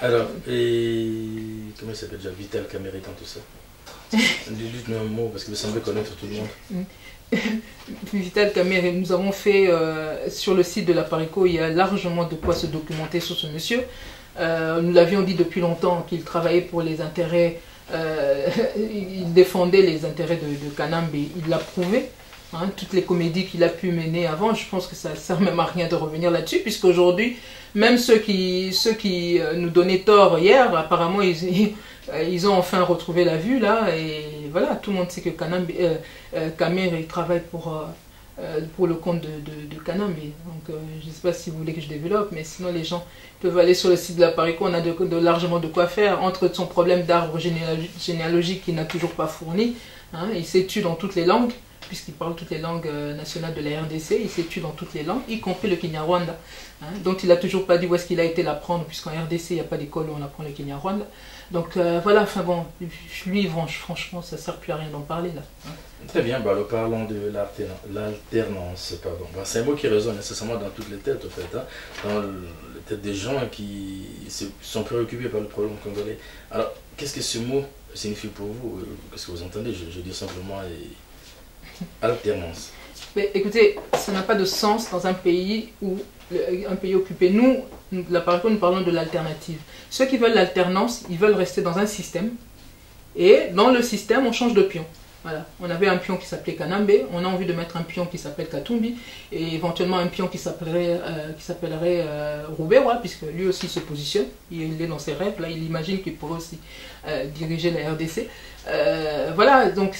Alors, et comment il s'appelle déjà? Vital Kamere dans tout ça. Dites-nous un mot parce que vous semblez connaître tout le monde. Vital Kamere, nous avons fait sur le site de la Parico, il y a largement de quoi se documenter sur ce monsieur. Nous l'avions dit depuis longtemps qu'il travaillait pour les intérêts, il défendait les intérêts de Kanambe, il l'a prouvé. Hein, toutes les comédies qu'il a pu mener avant, je pense que ça ne sert même à rien de revenir là-dessus, puisqu'aujourd'hui, même ceux qui nous donnaient tort hier, apparemment, ils ont enfin retrouvé la vue, là, et voilà, tout le monde sait que Kamere, il travaille pour le compte de Kanambe. Donc, je ne sais pas si vous voulez que je développe, mais sinon, les gens peuvent aller sur le site de la Parico, on a largement de quoi faire, entre son problème d'arbre généalogique qu'il n'a toujours pas fourni, hein, il s'étudie dans toutes les langues. puisqu'il parle toutes les langues nationales de la RDC, il s'étudie dans toutes les langues, y compris le Kinyarwanda, hein, dont il n'a toujours pas dit où est-ce qu'il a été l'apprendre, puisqu'en RDC, il n'y a pas d'école où on apprend le Kinyarwanda. Donc voilà, enfin bon, lui, franchement, ça ne sert plus à rien d'en parler là. Hein. Très bien, bah, parlons de l'alternance. Bah, c'est un mot qui résonne nécessairement dans toutes les têtes, en fait, hein, dans les têtes des gens qui sont préoccupés par le problème congolais. Alors, qu'est-ce que ce mot signifie pour vous? Qu'est-ce que vous entendez? Je dis simplement alternance. Mais écoutez, ça n'a pas de sens dans un pays occupé. Nous parlons de l'alternative. Ceux qui veulent l'alternance, ils veulent rester dans un système. Et dans le système, on change de pion. Voilà. On avait un pion qui s'appelait Kanambe, on a envie de mettre un pion qui s'appelle Katumbi, et éventuellement un pion qui s'appellerait Rubewa, puisque lui aussi se positionne, il est dans ses rêves, là il imagine qu'il pourrait aussi diriger la RDC. Voilà, donc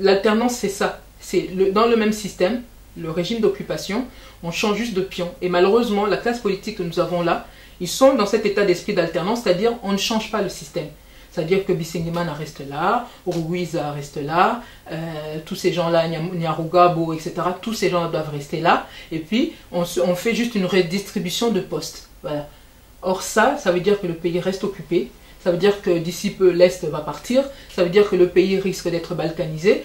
l'alternance c'est ça, c'est dans le même système, le régime d'occupation, on change juste de pion. Et malheureusement, la classe politique que nous avons là, ils sont dans cet état d'esprit d'alternance, c'est-à-dire on ne change pas le système. C'est-à-dire que Bisengimana reste là, Uruguiza reste là, tous ces gens-là, Nyarugabo, etc., tous ces gens doivent rester là, et puis on fait juste une redistribution de postes. Voilà. Or ça veut dire que le pays reste occupé, ça veut dire que d'ici peu l'Est va partir, ça veut dire que le pays risque d'être balkanisé.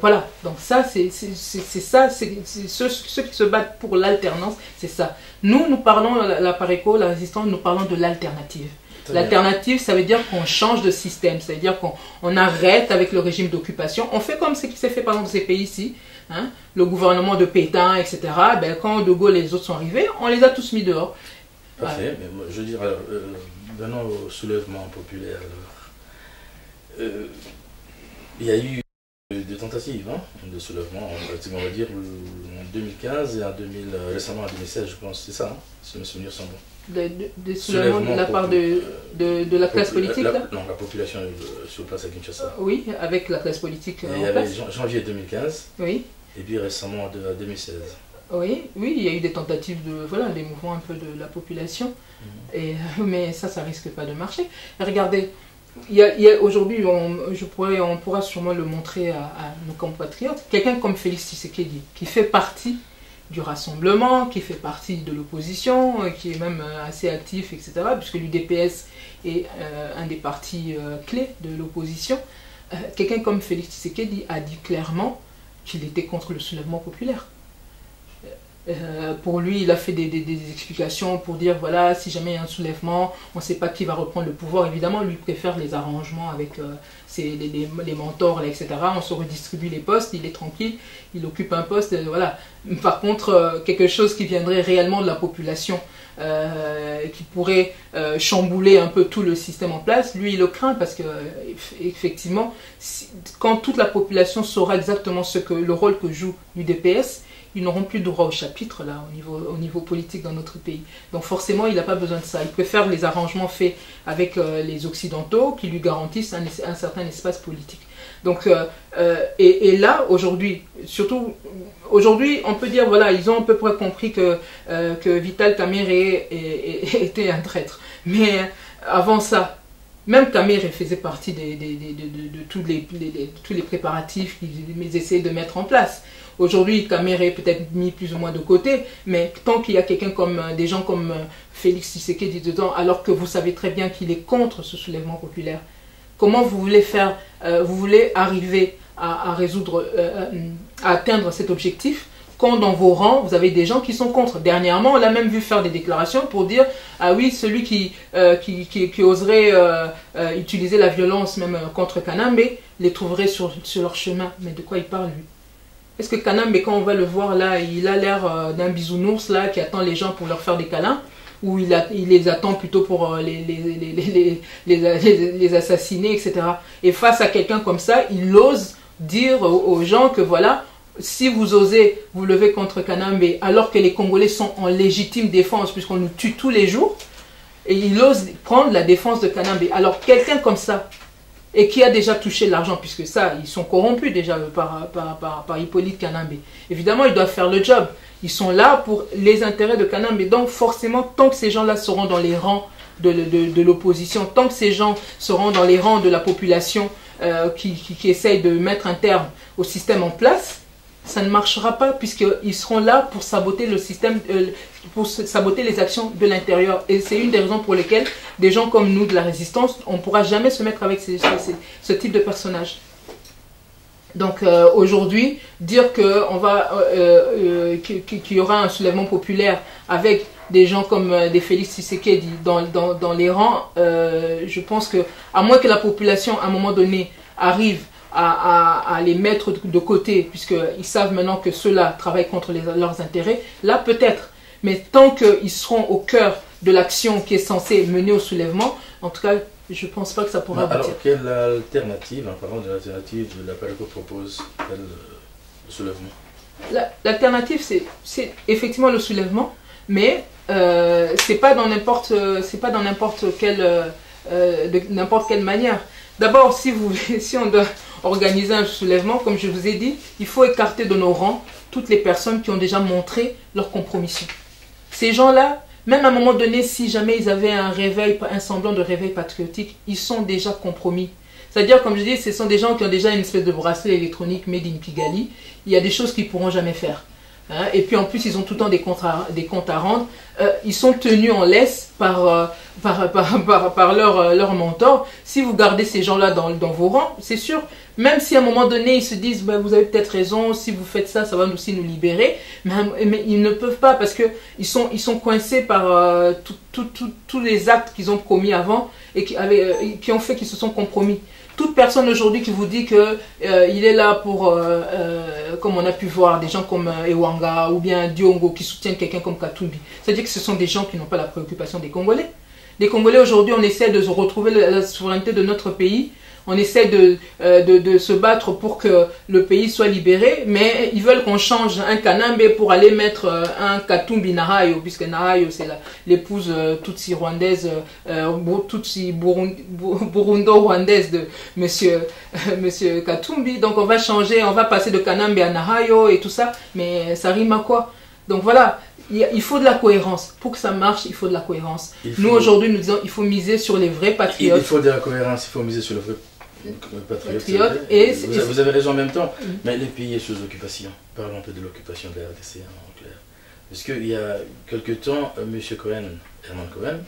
Voilà, donc ça, c'est ça, ceux qui se battent pour l'alternance, c'est ça. Nous parlons, la Pareco, la résistance, nous parlons de l'alternative. L'alternative, ça veut dire qu'on change de système, c'est-à-dire qu'on arrête avec le régime d'occupation. On fait comme ce qui s'est fait par exemple dans ces pays-ci, hein, le gouvernement de Pétain, etc. Ben, quand De Gaulle et les autres sont arrivés, on les a tous mis dehors. Parfait, ouais. Mais moi, je veux dire, venons au soulèvement populaire. Il y a eu des tentatives hein, de soulèvement, on va dire, en 2015 et récemment en 2016, je pense, c'est ça, hein, si mes souvenirs sont bons. Des soulèvements de la part de la classe politique là? Non, la population sur place à Kinshasa. Oui, avec la classe politique il y avait janvier 2015, oui. Et puis récemment de 2016. Oui, il y a eu des tentatives des mouvements un peu de la population, mais ça risque pas de marcher. Regardez, aujourd'hui, on pourra sûrement le montrer à nos compatriotes, quelqu'un comme Félix Tshisekedi, qui fait partie du rassemblement, qui fait partie de l'opposition, qui est même assez actif, etc., puisque l'UDPS est un des partis clés de l'opposition. Quelqu'un comme Félix Tshisekedi a dit clairement qu'il était contre le soulèvement populaire. Pour lui, il a fait des explications pour dire, voilà, si jamais il y a un soulèvement, on ne sait pas qui va reprendre le pouvoir. Évidemment, lui préfère les arrangements avec les mentors, là, etc. On se redistribue les postes, il est tranquille, il occupe un poste, voilà. Par contre, quelque chose qui viendrait réellement de la population, qui pourrait chambouler un peu tout le système en place, lui, il le craint parce que, effectivement, quand toute la population saura exactement le rôle que joue l'UDPS, ils n'auront plus droit au chapitre là, au niveau politique dans notre pays. Donc forcément, il n'a pas besoin de ça. Il préfère les arrangements faits avec les Occidentaux qui lui garantissent un certain espace politique. Donc, et là, aujourd'hui, surtout, aujourd'hui, on peut dire, voilà, ils ont à peu près compris que Vital Kamerhe était un traître. Mais avant ça, même Kamerhe faisait partie de tous les préparatifs qu'ils essayaient de mettre en place. Aujourd'hui, Kamerhe est peut-être mis plus ou moins de côté, mais tant qu'il y a des gens comme Félix Tshisekedi dedans, alors que vous savez très bien qu'il est contre ce soulèvement populaire, comment vous voulez faire, vous voulez arriver à atteindre cet objectif quand dans vos rangs, vous avez des gens qui sont contre. Dernièrement, on l'a même vu faire des déclarations pour dire « Ah oui, celui qui oserait utiliser la violence même contre Kanambe, les trouverait sur leur chemin. » Mais de quoi il parle, lui? Est-ce que Kanambe, quand on va le voir là, il a l'air d'un bisounours là qui attend les gens pour leur faire des câlins, ou il les attend plutôt pour les assassiner, etc. Et face à quelqu'un comme ça, il ose dire aux gens que voilà, si vous osez vous lever contre Kanambe alors que les Congolais sont en légitime défense puisqu'on nous tue tous les jours, et il ose prendre la défense de Kanambe. Alors quelqu'un comme ça, et qui a déjà touché l'argent, puisque ça, ils sont corrompus déjà par Hippolyte Kanambe. Évidemment, ils doivent faire le job. Ils sont là pour les intérêts de Kanambe. Donc forcément, tant que ces gens-là seront dans les rangs de l'opposition, tant que ces gens seront dans les rangs de la population qui essaye de mettre un terme au système en place, ça ne marchera pas puisqu'ils seront là pour saboter le système, pour saboter les actions de l'intérieur. Et c'est une des raisons pour lesquelles des gens comme nous de la résistance, on ne pourra jamais se mettre avec ce type de personnage. Donc aujourd'hui, dire qu'il y aura un soulèvement populaire avec des gens comme des Félix Tshisekedi dans les rangs, je pense que, à moins que la population à un moment donné arrive à les mettre de côté, puisqu'ils savent maintenant que ceux-là travaillent contre leurs intérêts, là peut-être. Mais tant qu'ils seront au cœur de l'action qui est censée mener au soulèvement, en tout cas, je ne pense pas que ça pourra aboutir. Alors, quelle alternative, en parlant de l'alternative de l'appel que propose le soulèvement? L'alternative, c'est effectivement le soulèvement, mais c'est pas dans n'importe quelle manière. D'abord, si on doit organiser un soulèvement, comme je vous ai dit, il faut écarter de nos rangs toutes les personnes qui ont déjà montré leur compromission. Ces gens-là, même à un moment donné, si jamais ils avaient un semblant de réveil patriotique, ils sont déjà compromis. C'est-à-dire, comme je dis, ce sont des gens qui ont déjà une espèce de bracelet électronique made in Kigali. Il y a des choses qu'ils ne pourront jamais faire. Hein? Et puis en plus, ils ont tout le temps des comptes à rendre. Ils sont tenus en laisse par leur mentor. Si vous gardez ces gens-là dans vos rangs, c'est sûr, même si à un moment donné, ils se disent bah, « vous avez peut-être raison, si vous faites ça, ça va aussi nous libérer », mais ils ne peuvent pas parce qu'ils sont coincés par tous les actes qu'ils ont commis avant et qui ont fait qu'ils se sont compromis. Toute personne aujourd'hui qui vous dit qu'il est là pour, comme on a pu voir, des gens comme Ewanga ou bien Diongo qui soutiennent quelqu'un comme Katumbi, c'est-à-dire que ce sont des gens qui n'ont pas la préoccupation des Congolais. Les Congolais aujourd'hui, on essaie de retrouver la souveraineté de notre pays. On essaie de se battre pour que le pays soit libéré, mais ils veulent qu'on change un Kanambe pour aller mettre un Katumbi Nahayo, puisque Nahayo c'est l'épouse Tutsi rwandaise, Tutsi burundo-rwandaise de monsieur Katumbi. Donc on va changer, on va passer de Kanambe à Nahayo et tout ça, mais ça rime à quoi? Donc voilà. Il faut de la cohérence. Pour que ça marche, il faut de la cohérence. Nous, aujourd'hui, nous disons qu'il faut miser sur les vrais patriotes. Il faut de la cohérence, il faut miser sur les vrais patriotes. Et vous avez raison en même temps. Mais les pays sont sous occupation. Parlons un peu de l'occupation de la RDC en clair. Parce qu'il y a quelque temps, M. Cohen, Herman Cohen,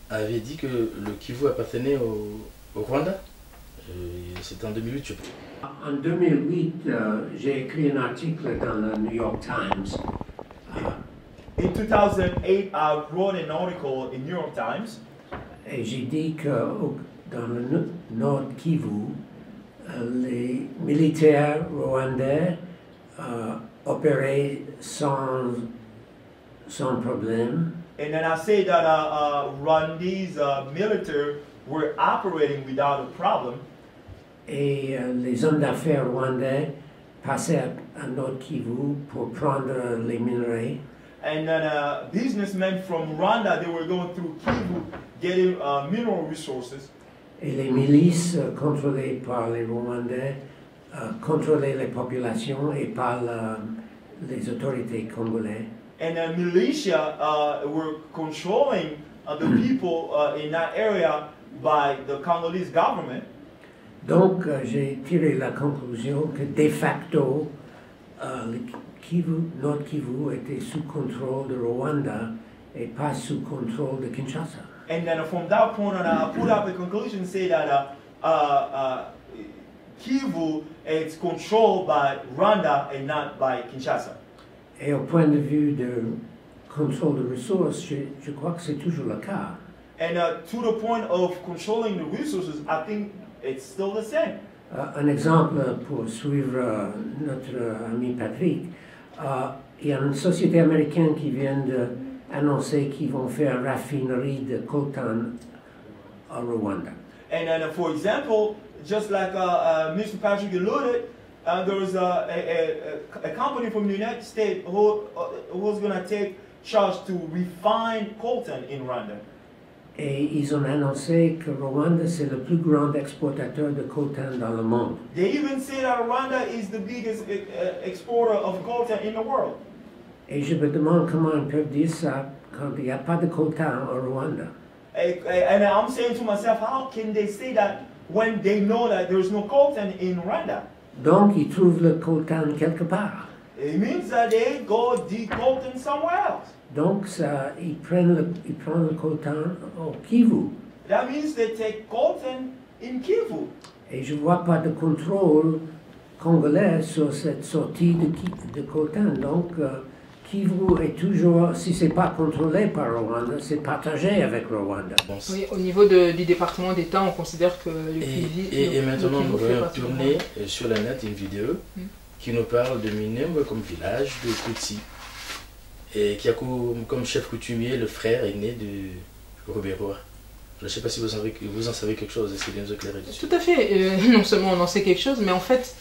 avait dit que le Kivu appartenait au Rwanda. C'était en 2008, je pense. En 2008, j'ai écrit un article dans le New York Times. In 2008, I wrote an article in New York Times. Et j'ai dit que dans le Nord Kivu, les militaires rwandais opéraient sans problème. And then I say that Rwandese military were operating without a problem. Et les hommes d'affaires rwandais passaient à Nord Kivu pour prendre les minerais. And then businessmen from Rwanda, they were going through Kivu, getting mineral resources. Et les milices contrôlées par les Rwandais contrôlaient les populations et par les autorités congolaises. And then militia were controlling the people in that area by the Congolese government. Donc j'ai tiré la conclusion que de facto, Nord Kivu était sous contrôle de Rwanda et pas sous contrôle de Kinshasa. And then from that point on, I put out the conclusion say that Kivu is controlled by Rwanda and not by Kinshasa. Et au point de vue de contrôle de ressources, je crois que c'est toujours le cas. And to the point of controlling the resources, I think it's still the same. Un exemple pour suivre notre ami Patrick, il y a une société américaine qui vient d'annoncer qu'ils vont faire une raffinerie de coltan au Rwanda. And then, for example, just like Mr. Patrick alluded, there was a company from the United States who was going to take charge to refine coltan in Rwanda. Et ils ont annoncé que Rwanda c'est le plus grand exportateur de coltan dans le monde. They even say that Rwanda is the biggest exporter of coltan in the world. Et je me demande comment ils peuvent dire ça quand il n'y a pas de coltan au Rwanda. And I'm saying to myself, how can they say that when they know that there's no coltan in Rwanda? Donc ils trouvent le coltan quelque part. it means that they go dig coltan somewhere else. Donc, ça, ils prennent le coltan au Kivu. That means they take coltan in Kivu. Et je ne vois pas de contrôle congolais sur cette sortie de coltan. Donc, Kivu est toujours, si ce n'est pas contrôlé par Rwanda, c'est partagé avec Rwanda. Oui, au niveau du département d'État, on considère que le Kivu... Et maintenant, nous allons tourner sur la net une vidéo qui nous parle de Minembwe comme village de Tutsi, et qui a comme chef coutumier le frère aîné de Robert. Je ne sais pas si vous en savez quelque chose, est-ce que vous nous éclairez dessus? Tout à fait, non seulement on en sait quelque chose, mais en fait,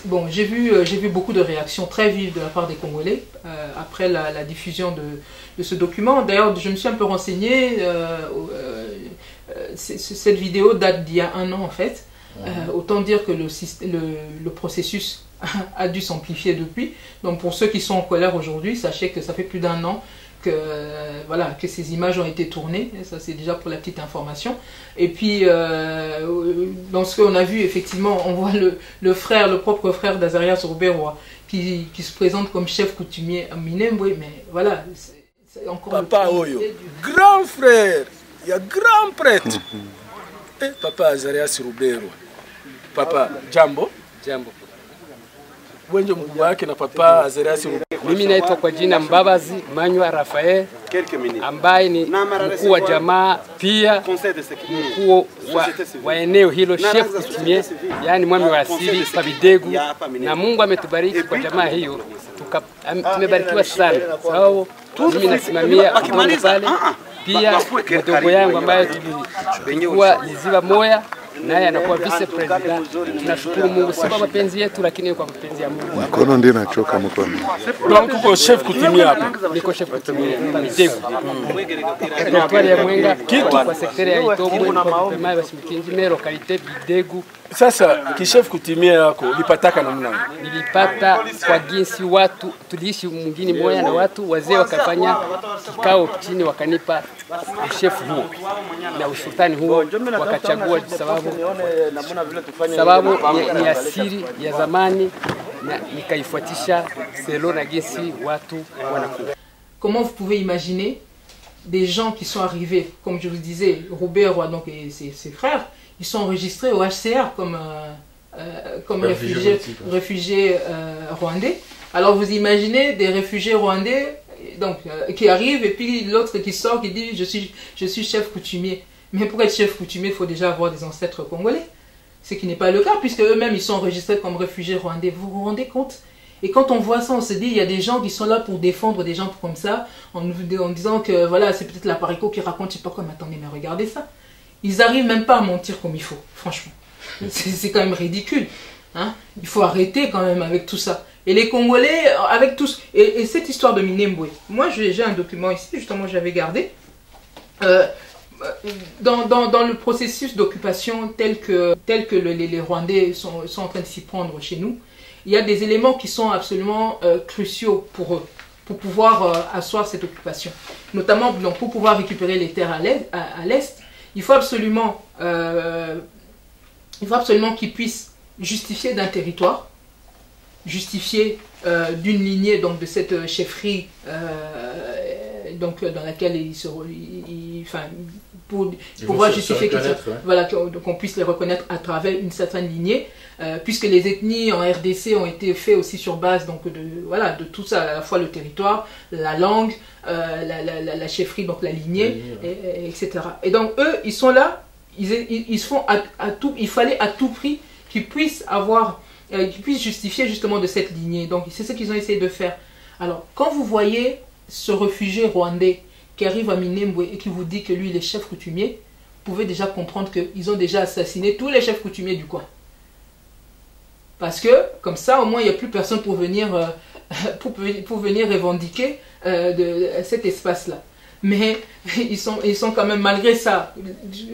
bon, j'ai vu beaucoup de réactions très vives de la part des Congolais après la diffusion de ce document. D'ailleurs, je me suis un peu renseigné, cette vidéo date d'il y a 1 an en fait. Autant dire que le processus a dû s'amplifier depuis. Donc pour ceux qui sont en colère aujourd'hui, sachez que ça fait plus d'1 an que, voilà, que ces images ont été tournées. Et ça c'est déjà pour la petite information. Et puis dans ce qu'on a vu, effectivement, on voit le propre frère d'Azarias Ruberwa qui se présente comme chef coutumier à Minembwe. Mais voilà, c'est encore Papa Oyo, grand frère, il y a grand prêtre. Papa Azarias Ruberwa. Papa Jambo. Jambo. Wenje mkubwa wake na Papa Azarias Ruberwa. Mimi naitwa kwa jina Mbabazi Manywa Rafael, ambaye ni mkuu wa jamaa pia mkuu wa eneo hilo, chef coutumier, yani mwami wa asili pa Bidegu, na Mungu ametubariki kwa jamaa hiyo, tumebarikiwa sana. Sababu mimi nasimamia udongo pale, pia mdogo yangu ambaye tulikuwa Liziba Moya naye anakuwa vice president. Tunashukuru Mungu, si kwa mapenzi yetu lakini kwa mapenzi ya Mungu. Mkono ndio nachoka mkono. Donc uko chef coutumier hapa. Niko chef coutumier Bidegu. Territoire ya Mwenga kwa sekta ya Itombwe kwa pema bashimikinji me localité Bidegu. Sasa kishef coutumier yako ulipataka namna gani? Nilipata kwa jinsi watu tuliishi mwingine moja na watu wazee wakafanya kikao chini wakanipa ushefu huo na usultani huo wakachagua sababu ni asili ya zamani na nikaifuatisha selo na jinsi watu wanakuwa. Comment vous pouvez imaginer des gens qui sont arrivés, comme je vous disais, Robert Roy donc, et ses frères, ils sont enregistrés au HCR comme réfugiés rwandais. Alors vous imaginez des réfugiés rwandais donc, qui arrivent et puis l'autre qui sort qui dit je suis chef coutumier. Mais pour être chef coutumier, il faut déjà avoir des ancêtres congolais. Ce qui n'est pas le cas puisque eux-mêmes ils sont enregistrés comme réfugiés rwandais. Vous vous rendez compte? Et quand on voit ça, on se dit, il y a des gens qui sont là pour défendre des gens comme ça, en disant que voilà, c'est peut-être la Parico qui raconte, je sais pas quoi, mais attendez, mais regardez ça. Ils n'arrivent même pas à mentir comme il faut, franchement. C'est quand même ridicule. Hein? Il faut arrêter quand même avec tout ça. Et les Congolais, avec tous... Et cette histoire de Minembwe, moi j'ai un document ici, justement j'avais gardé. Dans le processus d'occupation tel que les Rwandais sont en train de s'y prendre chez nous, il y a des éléments qui sont absolument cruciaux pour eux, pour pouvoir asseoir cette occupation. Notamment donc, pour pouvoir récupérer les terres à l'Est, il faut absolument qu'ils puissent justifier d'un territoire, justifier d'une lignée donc, de cette chefferie donc, dans laquelle pour pouvoir justifier qu'on puisse les reconnaître à travers une certaine lignée, puisque les ethnies en RDC ont été faites aussi sur base donc, de tout ça, à la fois le territoire, la langue, la chefferie, donc la lignée, etc. Et donc eux, ils sont là, ils font il fallait à tout prix qu'ils puissent justifier justement de cette lignée. Donc c'est ce qu'ils ont essayé de faire. Alors quand vous voyez ce réfugié rwandais qui arrive à Minembwe et qui vous dit que lui il est chef coutumier, vous pouvez déjà comprendre qu'ils ont déjà assassiné tous les chefs coutumiers du coin. Parce que comme ça au moins il n'y a plus personne pour venir revendiquer de cet espace-là. Mais ils sont quand même, malgré ça,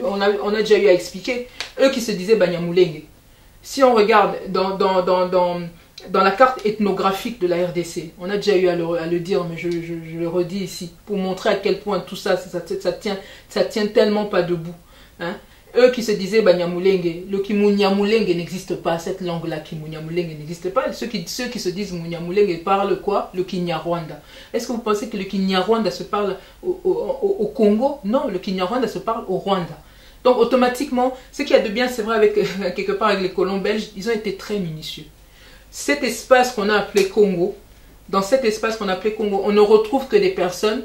on a déjà eu à expliquer, eux qui se disaient Banyamulenge. Si on regarde dans la carte ethnographique de la RDC, on a déjà eu à le dire, mais je le redis ici, pour montrer à quel point tout ça, ça tient tellement pas debout. Hein. eux qui se disaient Banyamulenge, le Kimunyamulenge n'existe pas, cette langue-là, Kimunyamulenge n'existe pas. Ceux qui se disent Munyamulenge parlent quoi? Le Kinyarwanda. Est-ce que vous pensez que le Kinyarwanda se parle au Congo? Non, le Kinyarwanda se parle au Rwanda. Donc automatiquement, ce qu'il y a de bien, c'est vrai, avec, quelque part avec les colons belges, ils ont été très minutieux. Cet espace qu'on a appelé Congo, dans cet espace qu'on a appelé Congo, on ne retrouve que des personnes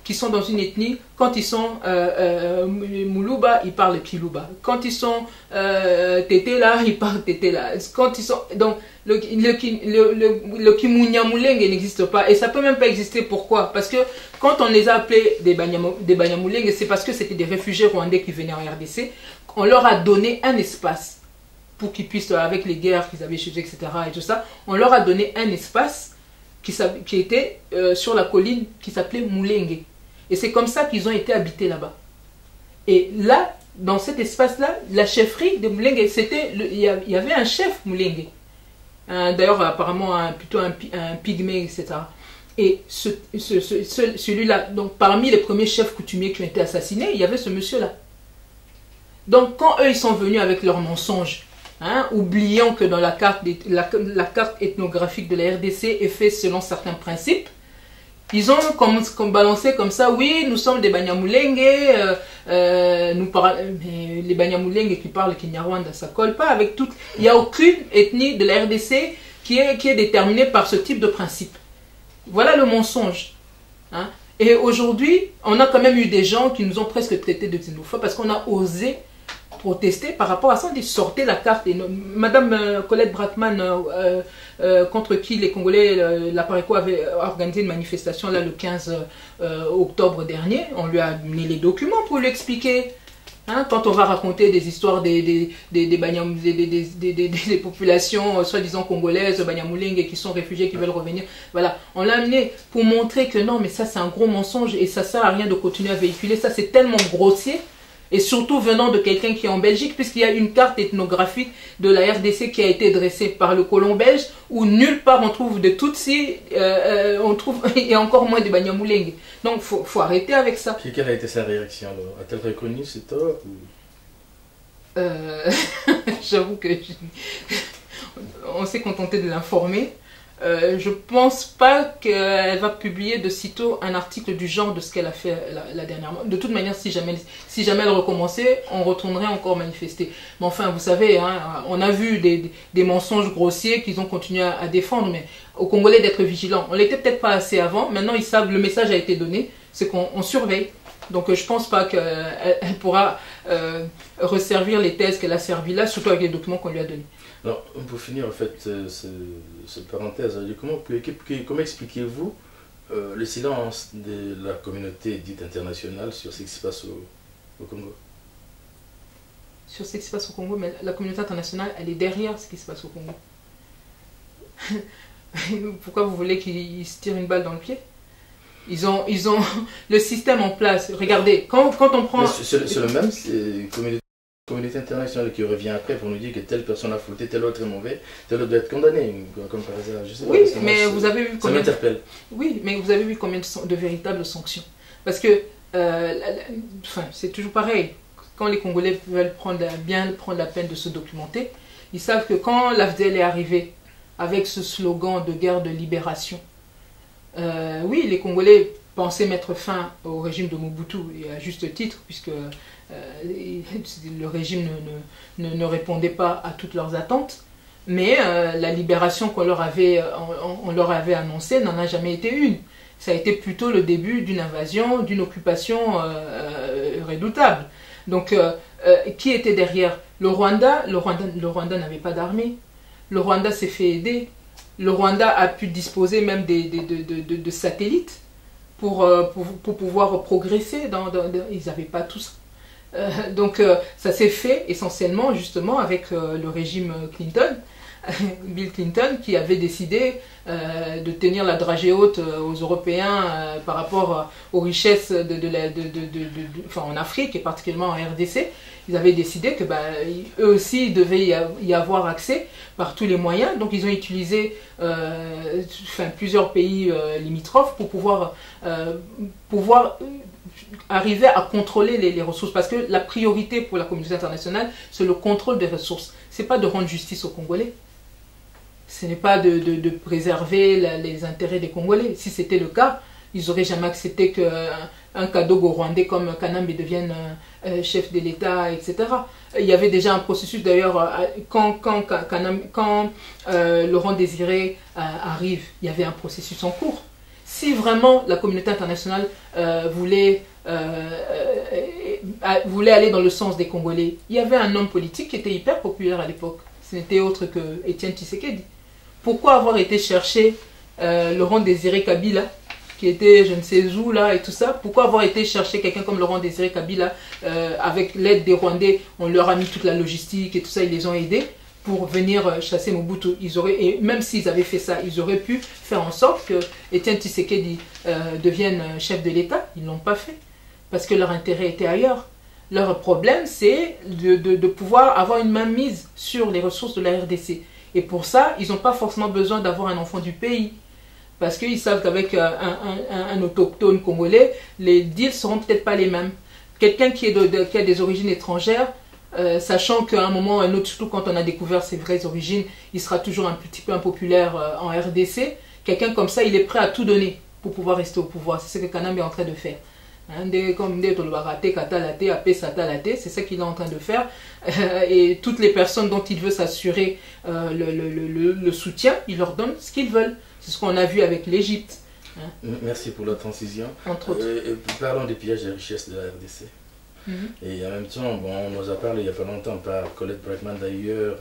qui sont dans une ethnie, quand ils sont Muluba, ils parlent Kiluba. Quand ils sont Tetela, ils parlent Tetela. Quand ils sont, donc, le Kimunyamulenge n'existe pas. Et ça peut même pas exister. Pourquoi? Parce que quand on les a appelés des Banyamulenge, c'est parce que c'était des réfugiés rwandais qui venaient en RDC. On leur a donné un espace pour qu'ils puissent, avec les guerres qu'ils avaient chez eux, etc. et tout ça, on leur a donné un espace qui était sur la colline qui s'appelait Mulenge. Et c'est comme ça qu'ils ont été habités là-bas. Et là, dans cet espace-là, la chefferie de Mulenge, il y avait un chef Mulenge. D'ailleurs, apparemment, plutôt un pygmée, etc. Et celui-là, donc parmi les premiers chefs coutumiers qui ont été assassinés, il y avait ce monsieur-là. Donc, quand eux, ils sont venus avec leurs mensonges, oubliant que dans la carte ethnographique de la RDC est faite selon certains principes, ils ont balancé comme ça, oui, nous sommes des Banyamulenge, les Banyamulenge qui parlent Kinyarwanda, ça colle pas avec tout. Il n'y a aucune ethnie de la RDC qui est déterminée par ce type de principe. Voilà le mensonge. Et aujourd'hui, on a quand même eu des gens qui nous ont presque traités de xénophobes parce qu'on a osé protester par rapport à ça. On dit sortez la carte. Et Madame Colette Bratman, contre qui les Congolais, la Pareco avait organisé une manifestation là, le 15 octobre dernier, on lui a mis les documents pour lui expliquer. Quand on va raconter des histoires des populations soi-disant congolaises, Banyamulenge, qui sont réfugiés, qui veulent revenir, voilà, on l'a amené pour montrer que non, mais ça c'est un gros mensonge et ça sert à rien de continuer à véhiculer, ça c'est tellement grossier. Et surtout venant de quelqu'un qui est en Belgique, puisqu'il y a une carte ethnographique de la RDC qui a été dressée par le colon belge, où nulle part on trouve de Tutsi, et encore moins de Banyamulenge. Donc il faut arrêter avec ça. Quelle a été sa réaction? A-t-elle reconnu ce tort J'avoue que on s'est contenté de l'informer. Je pense pas qu'elle va publier de sitôt un article du genre de ce qu'elle a fait la dernièrement. De toute manière, si jamais elle recommençait, on retournerait encore manifester. Mais enfin, vous savez, on a vu des mensonges grossiers qu'ils ont continué à défendre, mais aux Congolais d'être vigilants. On l'était peut-être pas assez avant, maintenant ils savent, le message a été donné, c'est qu'on surveille. Donc je pense pas qu'elle pourra resservir les thèses qu'elle a servies là, surtout avec les documents qu'on lui a donnés. Alors, pour finir, en fait, cette parenthèse, comment expliquez-vous le silence de la communauté dite internationale sur ce qui se passe au Congo? Sur ce qui se passe au Congo, mais la communauté internationale, elle est derrière ce qui se passe au Congo. Pourquoi vous voulez qu'ils se tirent une balle dans le pied? Ils ont le système en place. Regardez, quand on prend... C'est le même, communauté internationale qui revient après pour nous dire que telle personne a fauté, tel autre est mauvais, tel autre doit être condamné, comme par hasard. Je sais pas, oui, mais vous avez vu combien... Ça m'interpelle. Oui, mais vous avez vu combien de véritables sanctions? Parce que, c'est toujours pareil. Quand les Congolais veulent bien prendre la peine de se documenter, ils savent que quand l'AFDEL est arrivé avec ce slogan de guerre de libération, oui, les Congolais pensaient mettre fin au régime de Mobutu, et à juste titre, puisque le régime ne répondait pas à toutes leurs attentes, mais la libération qu'on leur avait annoncée n'en a jamais été une. Ça a été plutôt le début d'une invasion, d'une occupation redoutable. Donc, qui était derrière? Le Rwanda n'avait pas d'armée. Le Rwanda s'est fait aider. Le Rwanda a pu disposer même de satellites pour pouvoir progresser. Ils n'avaient pas tout ça. Donc ça s'est fait essentiellement justement avec le régime Clinton, Bill Clinton, qui avait décidé de tenir la dragée haute aux Européens par rapport aux richesses en Afrique et particulièrement en RDC. Ils avaient décidé que eux aussi ils devaient y avoir accès par tous les moyens. Donc ils ont utilisé plusieurs pays limitrophes pour pouvoir arriver à contrôler les ressources. Parce que la priorité pour la communauté internationale, c'est le contrôle des ressources. Ce n'est pas de rendre justice aux Congolais. Ce n'est pas de préserver les intérêts des Congolais. Si c'était le cas, ils n'auraient jamais accepté qu'un Kadogo rwandais comme Kanambe devienne chef de l'État, etc. Il y avait déjà un processus, d'ailleurs, quand Laurent Désiré arrive, il y avait un processus en cours. Si vraiment la communauté internationale voulait aller dans le sens des Congolais, il y avait un homme politique qui était hyper populaire à l'époque. Ce n'était autre que Étienne Tshisekedi. Pourquoi avoir été chercher Laurent Désiré Kabila, qui était je ne sais où là et tout ça? Pourquoi avoir été chercher quelqu'un comme Laurent Désiré Kabila avec l'aide des Rwandais? On leur a mis toute la logistique et tout ça, ils les ont aidés pour venir chasser Mobutu. Et même s'ils avaient fait ça, ils auraient pu faire en sorte que Étienne Tshisekedi devienne chef de l'État. Ils ne l'ont pas fait parce que leur intérêt était ailleurs. Leur problème, c'est de pouvoir avoir une mainmise sur les ressources de la RDC. Et pour ça, ils n'ont pas forcément besoin d'avoir un enfant du pays. Parce qu'ils savent qu'avec un autochtone congolais, les deals ne seront peut-être pas les mêmes. Quelqu'un qui a des origines étrangères, sachant qu'à un moment ou à un autre, surtout quand on a découvert ses vraies origines, il sera toujours un petit peu impopulaire en RDC. Quelqu'un comme ça, il est prêt à tout donner pour pouvoir rester au pouvoir. C'est ce que Kanambe est en train de faire. C'est ça qu'il est en train de faire. Et toutes les personnes dont il veut s'assurer le soutien, il leur donne ce qu'ils veulent. C'est ce qu'on a vu avec l'Égypte. Merci pour la transition. Entre autres. Parlons des pillages des richesses de la RDC. Et en même temps, on nous a parlé il n'y a pas longtemps par Colette Brackman d'ailleurs,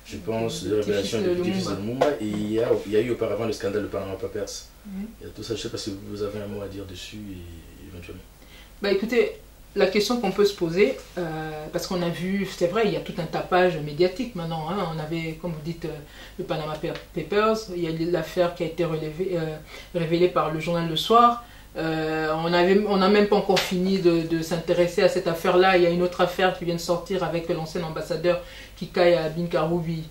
je pense, de révélation du petit-fils de Lumumba. Et il y a eu auparavant le scandale de Panama Papers. Il y a tout ça, je ne sais pas si vous avez un mot à dire dessus éventuellement. Écoutez, la question qu'on peut se poser, parce qu'on a vu, c'est vrai, il y a tout un tapage médiatique maintenant. On avait, comme vous dites, le Panama Papers, il y a l'affaire qui a été révélée par le journal Le Soir. On n'a même pas encore fini de s'intéresser à cette affaire-là. Il y a une autre affaire qui vient de sortir avec l'ancien ambassadeur Kikaï Binkaroubi,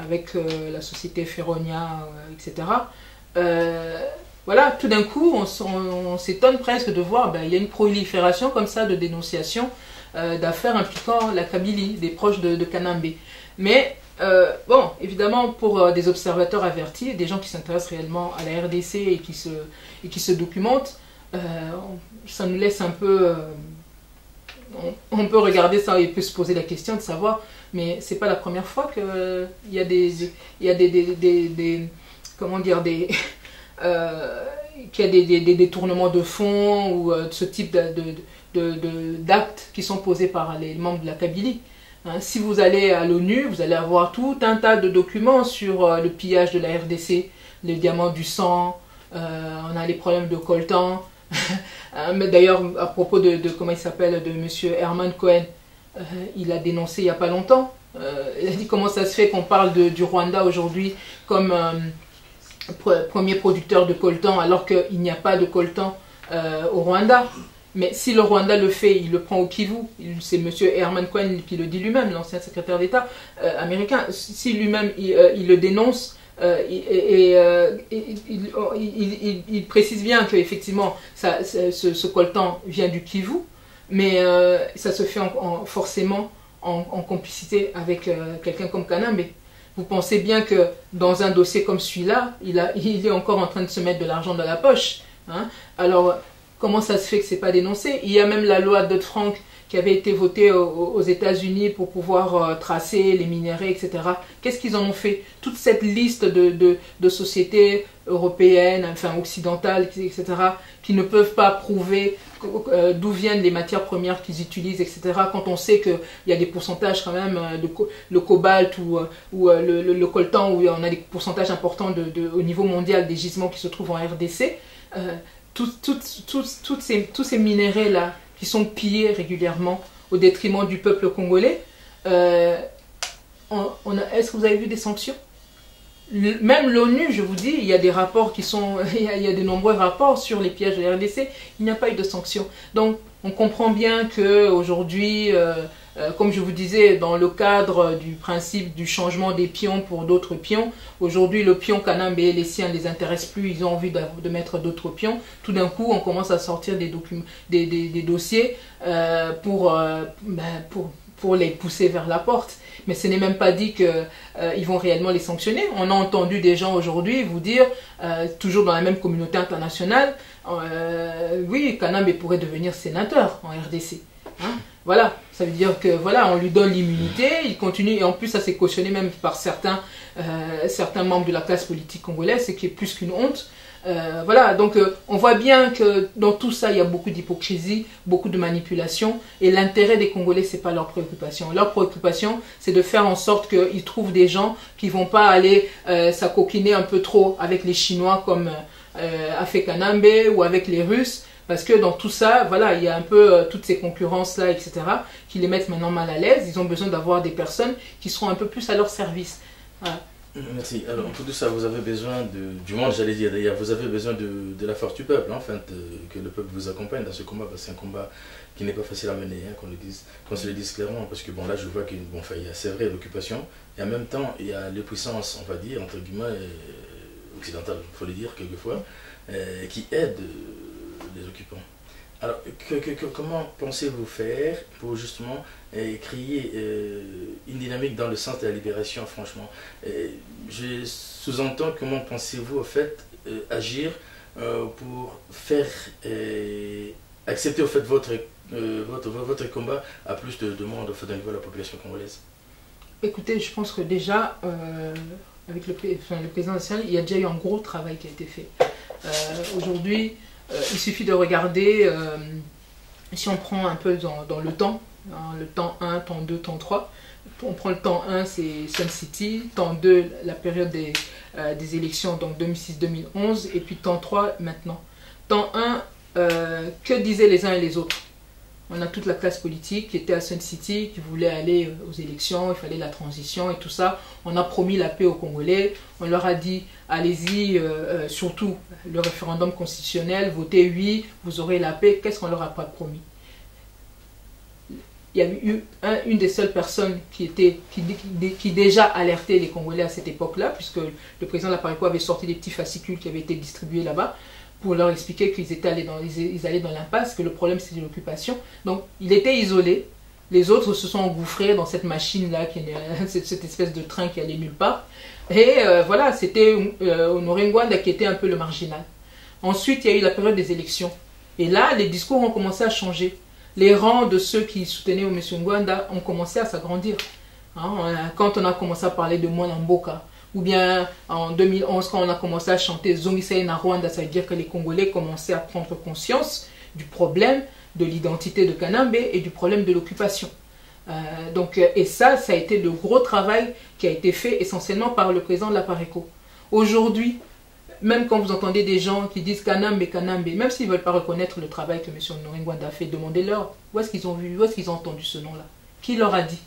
avec la société Ferronia, etc. Voilà, tout d'un coup, on s'étonne presque de voir, il y a une prolifération comme ça de dénonciations d'affaires impliquant la Kabylie, des proches de Kanambe. Mais, bon, évidemment, pour des observateurs avertis, des gens qui s'intéressent réellement à la RDC et qui se documentent, ça nous laisse un peu... on peut regarder ça et peut se poser la question de savoir, mais c'est pas la première fois qu'il y a des comment dire, qu'il y a des détournements de fonds ou ce type d'actes qui sont posés par les membres de la Kabylie. Si vous allez à l'ONU, vous allez avoir tout un tas de documents sur le pillage de la RDC, les diamants du sang, on a les problèmes de coltan. Mais d'ailleurs, à propos de comment il s'appelle, de M. Herman Cohen, il a dénoncé il n'y a pas longtemps. Il a dit comment ça se fait qu'on parle du Rwanda aujourd'hui comme premier producteur de coltan alors qu'il n'y a pas de coltan au Rwanda. Mais si le Rwanda le fait, il le prend au Kivu. C'est M. Herman Cohen qui le dit lui-même, l'ancien secrétaire d'État américain. Si lui-même il le dénonce, il précise bien qu'effectivement ce coltan vient du Kivu, mais ça se fait forcément en complicité avec quelqu'un comme Kanambe. Vous pensez bien que dans un dossier comme celui-là, il est encore en train de se mettre de l'argent dans la poche. Alors, comment ça se fait que ce n'est pas dénoncé? Il y a même la loi Dodd-Frank qui avait été votée aux États-Unis pour pouvoir tracer les minéraux, etc. Qu'est-ce qu'ils en ont fait? Toute cette liste de sociétés européennes, enfin occidentales, etc., qui ne peuvent pas prouver d'où viennent les matières premières qu'ils utilisent, etc. Quand on sait qu'il y a des pourcentages quand même, le cobalt ou le coltan, où on a des pourcentages importants au niveau mondial des gisements qui se trouvent en RDC, tous ces minéraux-là qui sont pillés régulièrement au détriment du peuple congolais, est-ce que vous avez vu des sanctions? Même l'ONU, je vous dis, il y a des rapports qui sont, il y a de nombreux rapports sur les pièges de la RDC, il n'y a pas eu de sanctions. Donc, on comprend bien qu'aujourd'hui, comme je vous disais, dans le cadre du principe du changement des pions pour d'autres pions, aujourd'hui, le pion Kanambe, les siens ne les intéressent plus, ils ont envie de mettre d'autres pions. Tout d'un coup, on commence à sortir des dossiers pour les pousser vers la porte. Mais ce n'est même pas dit qu'ils vont réellement les sanctionner. On a entendu des gens aujourd'hui vous dire, toujours dans la même communauté internationale, oui, Kanambe pourrait devenir sénateur en RDC. Hein? Voilà, ça veut dire que voilà, on lui donne l'immunité, il continue, et en plus ça s'est cautionné même par certains membres de la classe politique congolaise, ce qui est plus qu'une honte. Voilà, donc on voit bien que dans tout ça, il y a beaucoup d'hypocrisie, beaucoup de manipulation, et l'intérêt des Congolais, c'est pas leur préoccupation. Leur préoccupation, c'est de faire en sorte qu'ils trouvent des gens qui vont pas aller s'acoquiner un peu trop avec les Chinois comme a fait Kanambe ou avec les Russes, parce que dans tout ça, voilà, il y a un peu toutes ces concurrences-là, etc., qui les mettent maintenant mal à l'aise. Ils ont besoin d'avoir des personnes qui seront un peu plus à leur service. Voilà. Merci. Alors, pour tout ça, vous avez besoin du monde, j'allais dire d'ailleurs, vous avez besoin de la force du peuple, hein, enfin, que le peuple vous accompagne dans ce combat, parce que c'est un combat qui n'est pas facile à mener, hein, qu'on se le dise clairement, parce que bon, là, je vois qu'il bon, enfin, y a, c'est vrai, l'occupation, et en même temps, il y a les puissances, on va dire, entre guillemets, occidentales, il faut le dire quelquefois, qui aident les occupants. Alors, comment pensez-vous faire pour justement créer une dynamique dans le sens de la libération, franchement? Je sous-entends comment pensez-vous, en fait, agir pour faire accepter, au fait, votre combat à plus de monde, au fait, au niveau de la population congolaise? Écoutez, je pense que déjà, avec le président national, il y a déjà eu un gros travail qui a été fait. Aujourd'hui, il suffit de regarder, si on prend un peu dans le temps, hein, le temps 1, temps 2, temps 3, on prend le temps 1, c'est Sun City, temps 2, la période des élections, donc 2006-2011, et puis temps 3, maintenant. Temps 1, que disaient les uns et les autres? On a toute la classe politique qui était à Sun City, qui voulait aller aux élections, il fallait la transition et tout ça. On a promis la paix aux Congolais, on leur a dit, allez-y, surtout le référendum constitutionnel, votez oui, vous aurez la paix. Qu'est-ce qu'on leur a pas promis? Il y a eu une des seules personnes qui déjà alertait les Congolais à cette époque-là, puisque le président de la Pareco avait sorti des petits fascicules qui avaient été distribués là-bas, pour leur expliquer qu'ils allaient dans l'impasse, que le problème c'était l'occupation. Donc il était isolé, les autres se sont engouffrés dans cette machine-là, cette espèce de train qui allait nulle part. Et voilà, c'était Honoré Ngwanda qui était un peu le marginal. Ensuite, il y a eu la période des élections. Et là, les discours ont commencé à changer. Les rangs de ceux qui soutenaient M. Ngwanda ont commencé à s'agrandir. Hein, quand on a commencé à parler de Mwana Mboka, ou bien en 2011, quand on a commencé à chanter Zongisei na Rwanda, ça veut dire que les Congolais commençaient à prendre conscience du problème de l'identité de Kanambe et du problème de l'occupation. Et ça a été le gros travail qui a été fait essentiellement par le président de la Pareco. Aujourd'hui, même quand vous entendez des gens qui disent Kanambe, Kanambe, même s'ils ne veulent pas reconnaître le travail que M. Honoré Ngwanda a fait, demandez-leur où est-ce qu'ils ont vu, où est-ce qu'ils ont entendu ce nom-là? Qui leur a dit?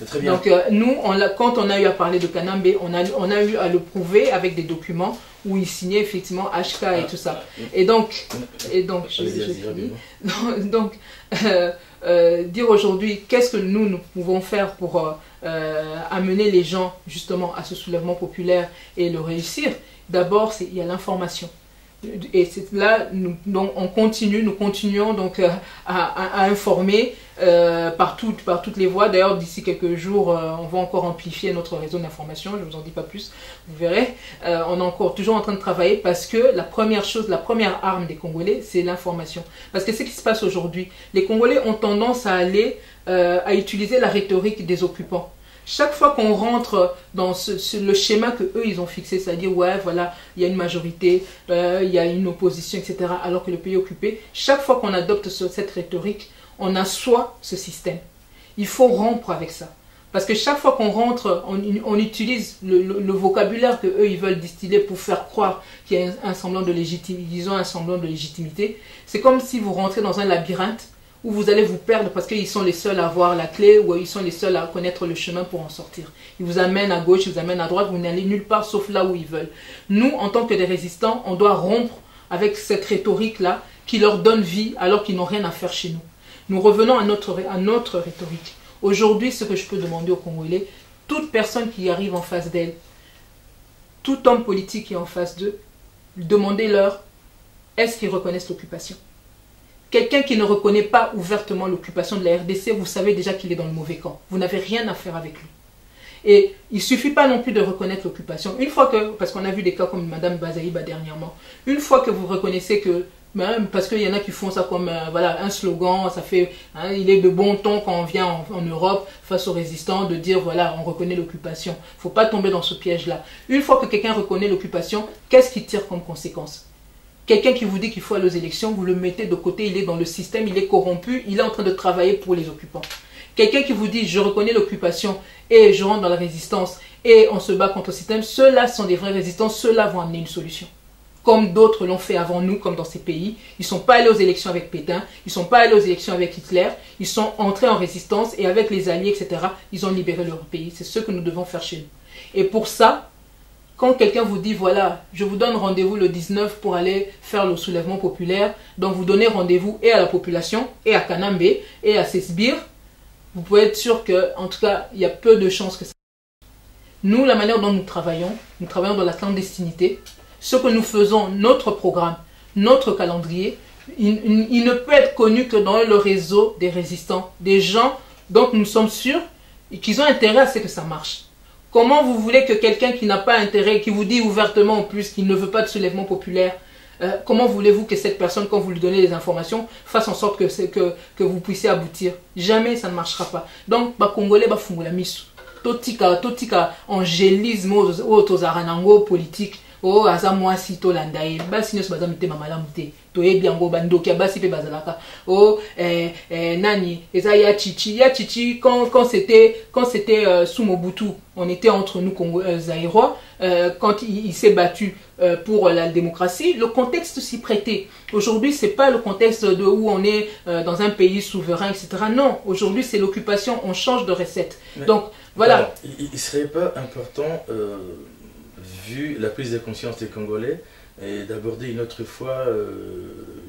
Très bien. Donc nous, quand on a eu à parler de Kanambe, on a eu à le prouver avec des documents où il signait effectivement HK et tout ça. Et donc dire aujourd'hui, qu'est-ce que nous pouvons faire pour amener les gens justement à ce soulèvement populaire et le réussir? D'abord, il y a l'information. Et c'est là, nous continuons donc à informer par toutes les voies. D'ailleurs, d'ici quelques jours, on va encore amplifier notre réseau d'information. Je ne vous en dis pas plus, vous verrez. On est encore toujours en train de travailler parce que la première arme des Congolais, c'est l'information. Parce que ce qui se passe aujourd'hui, les Congolais ont tendance à aller à utiliser la rhétorique des occupants. Chaque fois qu'on rentre dans le schéma que eux ils ont fixé, c'est-à-dire ouais voilà, il y a une majorité, il y a une opposition, etc., alors que le pays est occupé, chaque fois qu'on adopte cette rhétorique, on assoit ce système. Il faut rompre avec ça. Parce que chaque fois qu'on rentre, on utilise le vocabulaire que eux ils veulent distiller pour faire croire qu'il y a un semblant de légitimité. Ils ont un semblant de légitimité. C'est comme si vous rentrez dans un labyrinthe où vous allez vous perdre parce qu'ils sont les seuls à avoir la clé ou ils sont les seuls à connaître le chemin pour en sortir. Ils vous amènent à gauche, ils vous amènent à droite, vous n'allez nulle part sauf là où ils veulent. Nous, en tant que des résistants, on doit rompre avec cette rhétorique-là qui leur donne vie alors qu'ils n'ont rien à faire chez nous. Nous revenons à notre rhétorique. Aujourd'hui, ce que je peux demander aux Congolais, toute personne qui arrive en face d'elle, tout homme politique qui est en face d'eux, demandez-leur, est-ce qu'ils reconnaissent l'occupation? Quelqu'un qui ne reconnaît pas ouvertement l'occupation de la RDC, vous savez déjà qu'il est dans le mauvais camp. Vous n'avez rien à faire avec lui. Et il ne suffit pas non plus de reconnaître l'occupation. Une fois que, parce qu'on a vu des cas comme Mme Bazaïba dernièrement, une fois que vous reconnaissez que, même parce qu'il y en a qui font ça comme voilà, un slogan, ça fait, hein, il est de bon ton quand on vient en Europe face aux résistants de dire voilà, on reconnaît l'occupation. Il ne faut pas tomber dans ce piège-là. Une fois que quelqu'un reconnaît l'occupation, qu'est-ce qu'il tire comme conséquence? Quelqu'un qui vous dit qu'il faut aller aux élections, vous le mettez de côté, il est dans le système, il est corrompu, il est en train de travailler pour les occupants. Quelqu'un qui vous dit je reconnais l'occupation et je rentre dans la résistance et on se bat contre le système, ceux-là sont des vrais résistants, ceux-là vont amener une solution. Comme d'autres l'ont fait avant nous, comme dans ces pays. Ils ne sont pas allés aux élections avec Pétain, ils ne sont pas allés aux élections avec Hitler, ils sont entrés en résistance et avec les alliés, etc., ils ont libéré leur pays. C'est ce que nous devons faire chez nous. Et pour ça, quand quelqu'un vous dit, voilà, je vous donne rendez-vous le 19 pour aller faire le soulèvement populaire, donc vous donnez rendez-vous et à la population, et à Kanambe, et à ses sbires, vous pouvez être sûr qu'en tout cas, il y a peu de chances que ça. Nous, la manière dont nous travaillons dans la clandestinité. Ce que nous faisons, notre programme, notre calendrier, il ne peut être connu que dans le réseau des résistants, des gens dont nous sommes sûrs qu'ils ont intérêt à ce que ça marche. Comment vous voulez que quelqu'un qui n'a pas intérêt, qui vous dit ouvertement en plus qu'il ne veut pas de soulèvement populaire, comment voulez-vous que cette personne, quand vous lui donnez les informations, fasse en sorte que vous puissiez aboutir? Jamais ça ne marchera pas. Donc, Congolais, fungola misu. Totika angélisme aux aranango politique. Oh, aza mwasi to landaye. Basi nyos baza mitema malamu te. Toyebi yango bandoki basi pe bazalaka. Oh, nani, eza ya chichi quand c'était sous Mobutu, on était entre nous Zaïrois, quand il s'est battu pour la démocratie, le contexte s'y prêtait. Aujourd'hui, c'est pas le contexte de où on est dans un pays souverain, etc. Non, aujourd'hui c'est l'occupation, on change de recette. Mais, donc voilà. Alors, il serait pas important vu la prise de conscience des Congolais, et d'aborder une autre fois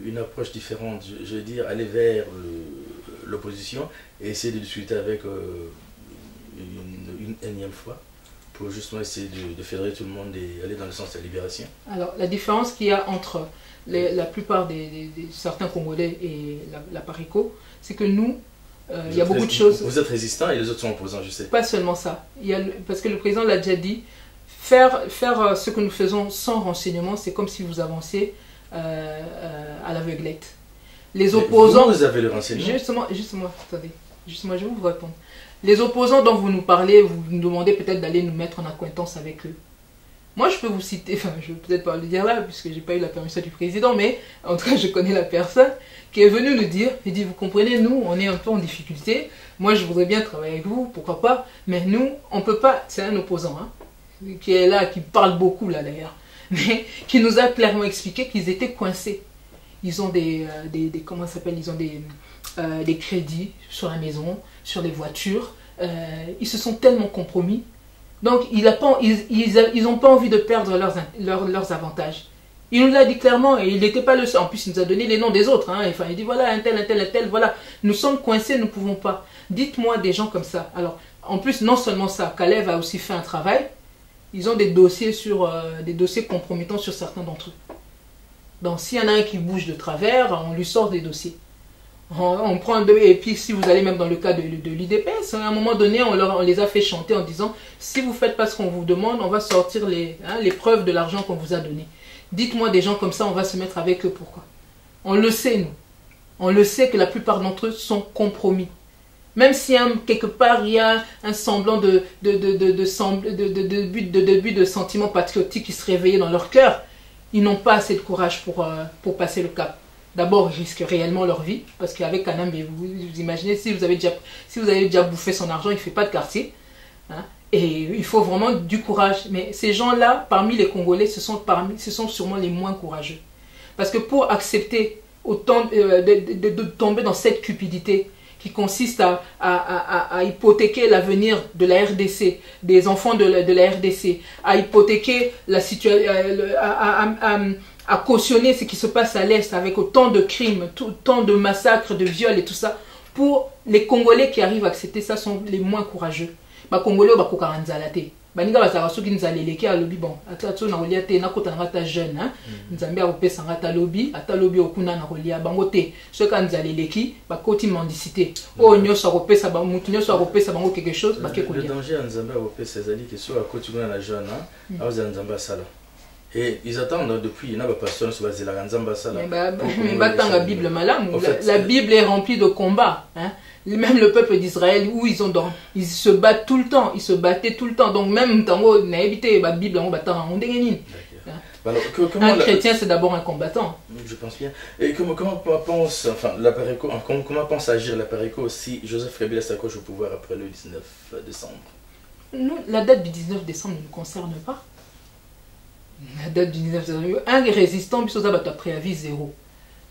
une approche différente, je veux dire aller vers l'opposition et essayer de discuter avec une énième fois pour justement essayer de fédérer tout le monde et aller dans le sens de la libération. Alors la différence qu'il y a entre la plupart certains Congolais et la PARECO, c'est que nous, il y a beaucoup de choses... Vous êtes résistants et les autres sont opposants, je sais. Pas seulement ça, parce que le président l'a déjà dit, faire ce que nous faisons sans renseignement, c'est comme si vous avanciez à l'aveuglette. Les opposants... Vous avez le renseignement. Justement, attendez. Justement, je vais vous répondre. Les opposants dont vous nous parlez, vous nous demandez peut-être d'aller nous mettre en acquaintance avec eux. Moi, je peux vous citer, enfin, je vais peut-être pas le dire là, puisque je n'ai pas eu la permission du président, mais en tout cas, je connais la personne qui est venue nous dire, il dit, vous comprenez, nous, on est un peu en difficulté. Moi, je voudrais bien travailler avec vous, pourquoi pas, mais nous, on peut pas, c'est un opposant, hein, qui est là, qui parle beaucoup là d'ailleurs, mais qui nous a clairement expliqué qu'ils étaient coincés. Ils ont comment ça s'appelle, ils ont des crédits sur la maison, sur les voitures, ils se sont tellement compromis, donc ils n'ont pas envie de perdre leurs avantages. Il nous l'a dit clairement et il n'était pas le seul. En plus, il nous a donné les noms des autres. Hein. Enfin, il dit voilà, un tel, voilà. Nous sommes coincés, nous ne pouvons pas. Dites-moi des gens comme ça. Alors, en plus, non seulement ça, Kalev a aussi fait un travail. Ils ont des dossiers compromettants sur certains d'entre eux. Donc, s'il y en a un qui bouge de travers, on lui sort des dossiers. On prend et puis si vous allez même dans le cas de l'IDPS, à un moment donné, on les a fait chanter en disant si vous ne faites pas ce qu'on vous demande, on va sortir les preuves de l'argent qu'on vous a donné. Dites-moi des gens comme ça, on va se mettre avec eux. Pourquoi? On le sait, nous. On le sait que la plupart d'entre eux sont compromis. Même si quelque part il y a un semblant de sentiments patriotiques qui se réveillaient dans leur cœur, ils n'ont pas assez de courage pour passer le cap. D'abord, ils risquent réellement leur vie, parce qu'avec Kanambe, vous imaginez, si vous avez déjà bouffé son argent, il ne fait pas de quartier. Hein, et il faut vraiment du courage. Mais ces gens-là, parmi les Congolais, ce sont sûrement les moins courageux. Parce que pour accepter de tomber dans cette cupidité qui consiste à hypothéquer l'avenir de la RDC, des enfants de la RDC, à hypothéquer la situation, à cautionner ce qui se passe à l'Est avec autant de crimes, autant de massacres, de viols et tout ça. Pour les Congolais qui arrivent à accepter ça sont les moins courageux. Les Congolais, ils sont baninga bazaka soki nzali leki alobi bon atatu na kolia te nakota na ta jeune hein nzambe akopesa ngata lobi ata lobi okuna na kolia bango te soki nzali leki bakoti mendicité o nyoso akopesa ba mutu nyoso akopesa bango quelque chose ba ke kolia. Le danger nzambe akopesa ezali que so akoti kuna na jeune hein aza nzambe asala. Et ils attendent depuis, il y a des personnes qui sont là, la Bible malamu. La Bible est remplie de combats. Hein? Même le peuple d'Israël, où ils se battent tout le temps, ils se battaient tout le temps. Donc même quand on a évité la Bible, on battait en dégaine. Un chrétien, c'est d'abord un combattant. Je pense bien. Et comment pense agir la Pareco si Joseph Kabila s'accroche au pouvoir après le 19 décembre? Nous, la date du 19 décembre ne nous concerne pas. La date du 19 décembre, un résistant, puis ça va être préavis zéro.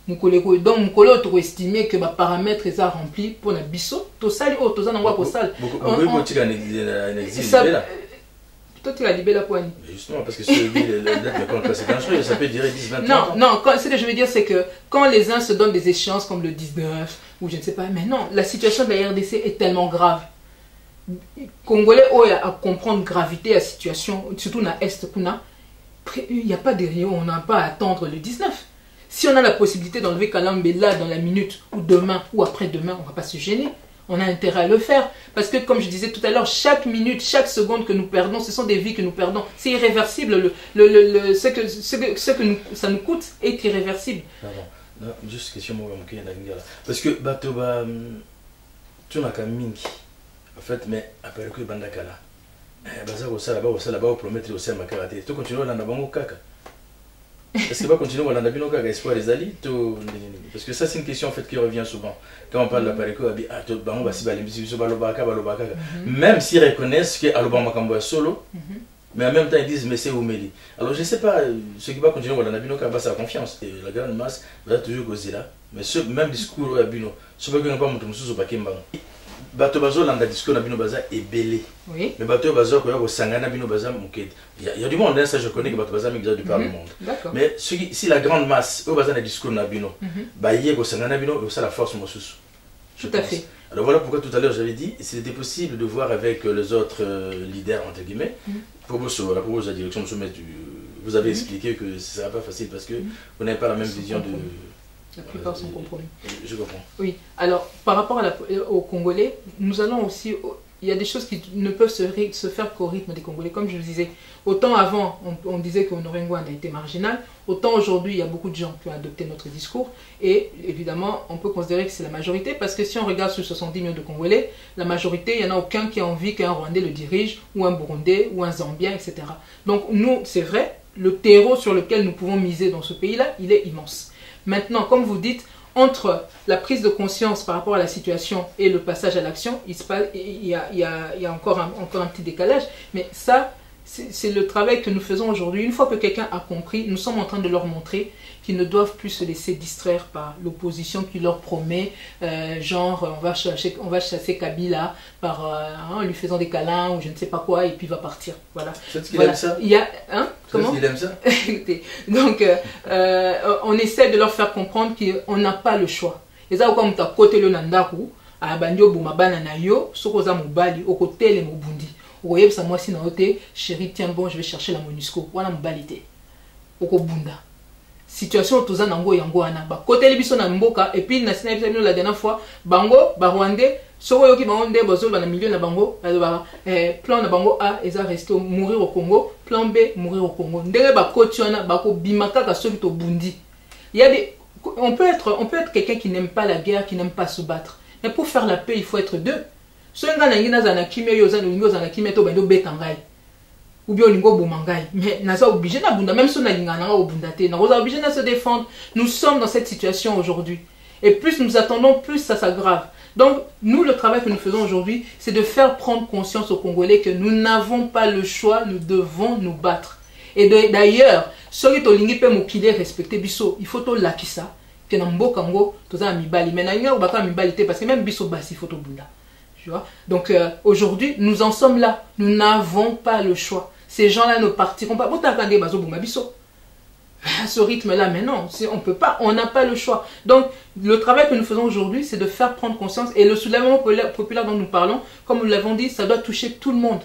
Donc, nous avons estimé que les paramètres sont remplis pour la bisso. Tout ça, tout ça, on ça. Toi, tu as libéré la poigne. Justement, parce que c'est dangereux, ça peut durer 10-20 ans. Non, ce que je veux dire, c'est que quand les uns se donnent des échéances comme le 19, ou je ne sais pas, mais non, la situation de la RDC est tellement grave. Congolais ont à comprendre gravité de la situation, surtout dans l'Est, il n'y a pas de raison, on n'a pas à attendre le 19. Si on a la possibilité d'enlever Kalambe là dans la minute, ou demain, ou après-demain, on ne va pas se gêner. On a intérêt à le faire. Parce que, comme je disais tout à l'heure, chaque minute, chaque seconde que nous perdons, ce sont des vies que nous perdons. C'est irréversible. Ce que ça nous coûte est irréversible. Non, juste question, parce que, tu n'as qu'à mingi. En fait, mais après que Bandakala. Là-bas, promettre aussi à ma karaté. Tu continues à l'anabango kaka. Est-ce que va continuer à l'anabino kaka espoir les alliés? Parce que ça, c'est une question en fait qui revient souvent. Quand on parle de la Pareco, même s'ils reconnaissent que Aloba Makambo est solo, mais en même temps ils disent mais c'est Oumeli. Alors je ne sais pas, ceux qui vont continuer à l'anabino kaka, ça a confiance. Et la grande masse va toujours causer là. Mais ce même discours à Bino, ce que nous n'avons pas montré au Bakemba. Bato bazo landa discours na bino baza ebele. Oui. Mais bato bazo ko yako sangana bino baza mukete. Il y a du monde, ça je connais que bato baza migza du par le monde. Mais si la grande masse au baza na discours na bino, ba yeko sangana bino et ça la force mosusu. Tout à fait. Alors voilà pourquoi tout à l'heure j'avais dit c'était possible de voir avec les autres leaders entre guillemets pour la direction vous avez expliqué que ce sera pas facile parce que vous n'avez pas la même vision de la plupart sont compromis. Je comprends. Oui. Alors, par rapport aux Congolais, nous allons aussi... Il y a des choses qui ne peuvent se faire qu'au rythme des Congolais. Comme je le disais, autant avant, on disait que Honoré Ngouanda était marginal, autant aujourd'hui, il y a beaucoup de gens qui ont adopté notre discours. Et évidemment, on peut considérer que c'est la majorité, parce que si on regarde sur 70 millions de Congolais, la majorité, il n'y en a aucun qui a envie qu'un Rwandais le dirige, ou un Burundais, ou un Zambien, etc. Donc nous, c'est vrai, le terreau sur lequel nous pouvons miser dans ce pays-là, il est immense. Maintenant, comme vous dites, entre la prise de conscience par rapport à la situation et le passage à l'action, il y a encore un petit décalage. Mais ça, c'est le travail que nous faisons aujourd'hui. Une fois que quelqu'un a compris, nous sommes en train de leur montrer qu'ils ne doivent plus se laisser distraire par l'opposition qui leur promet, genre on va chasser Kabila en lui faisant des câlins ou je ne sais pas quoi, et puis il va partir. Voilà. C'est ce qu'il aime ça? Il y a, hein? Comment? Il aime ça? Donc, on essaie de leur faire comprendre qu'on n'a pas le choix. Et ça, comme tu as côté le nandaku, à bandio bumabana na yo, sokoza mobali, au côté les mobundi. Oye, ça moi si na ote, chérie, tiens bon, je vais chercher la MONUSCO. Wana mobalite. Oko bunda. Situation toza nango yango wana. Ba côté les biso na mboka et puis na sina la dernière fois, bango, ba Rwandais, soko yoki bango nde bozo na milieu na bango, plan na bango A, eza rester mourir au Congo, plan B, mourir au Congo. Ndenge ba koti wana bako bimaka ka soki to bundi. Il y a des on peut être quelqu'un qui n'aime pas la guerre, qui n'aime pas se battre. Mais pour faire la paix, il faut être deux. So nga na ngina za na kimia yo za no za na kimia to bando betangai. Ou bien lingo bomangai. Mais naza obligé na bunda même so na linga na obunda te. Na oza obligé na se défendre. Nous sommes dans cette situation aujourd'hui. Et plus nous attendons, plus ça s'aggrave. Donc nous le travail que nous faisons aujourd'hui, c'est de faire prendre conscience aux Congolais que nous n'avons pas le choix, nous devons nous battre. Et d'ailleurs, soki to lingi pe mokile respecter biso, il faut to lakisa que na mboka ngo toza mibali mais na nga baka mibali te parce que même biso basi photo bunda. Tu vois? Donc aujourd'hui, nous en sommes là. Nous n'avons pas le choix. Ces gens-là ne partiront pas. Bon, t'as regardé bazo buma biso. À ce rythme-là, mais non, on peut pas, on n'a pas le choix. Donc, le travail que nous faisons aujourd'hui, c'est de faire prendre conscience. Et le soulèvement populaire dont nous parlons, comme nous l'avons dit, ça doit toucher tout le monde.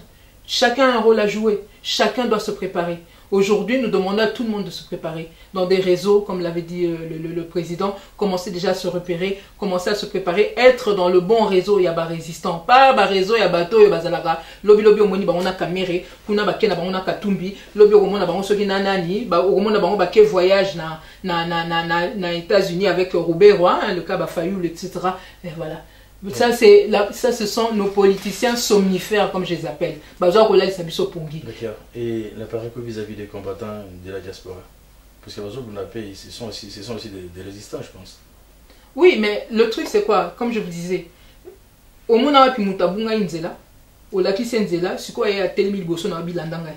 Chacun a un rôle à jouer. Chacun doit se préparer. Aujourd'hui, nous demandons à tout le monde de se préparer. Dans des réseaux, comme l'avait dit le président, commencer déjà à se repérer, commencer à se préparer, être dans le bon réseau, il y a des résistants. Pas des réseaux, il y a des bateaux, il y a des zalaga. Lobby, omoni, on a kamere, kuna bakena, on a katumbi, lobby, on a on soki nanani, on a baké voyage na États-Unis avec Roubaix, le cas Bafayoul, etc. Et voilà. Ça, ce sont nos politiciens somnifères, comme je les appelle. D'accord. Et la parole vis-à-vis des combattants de la diaspora? Parce que ce sont aussi des résistants, je pense. Oui, mais le truc, c'est quoi? Comme je vous disais, au monde où il y a des Nzela, au Laki Nzela, c'est quoi? Il y a tel mille gosses dans la Bilandanga.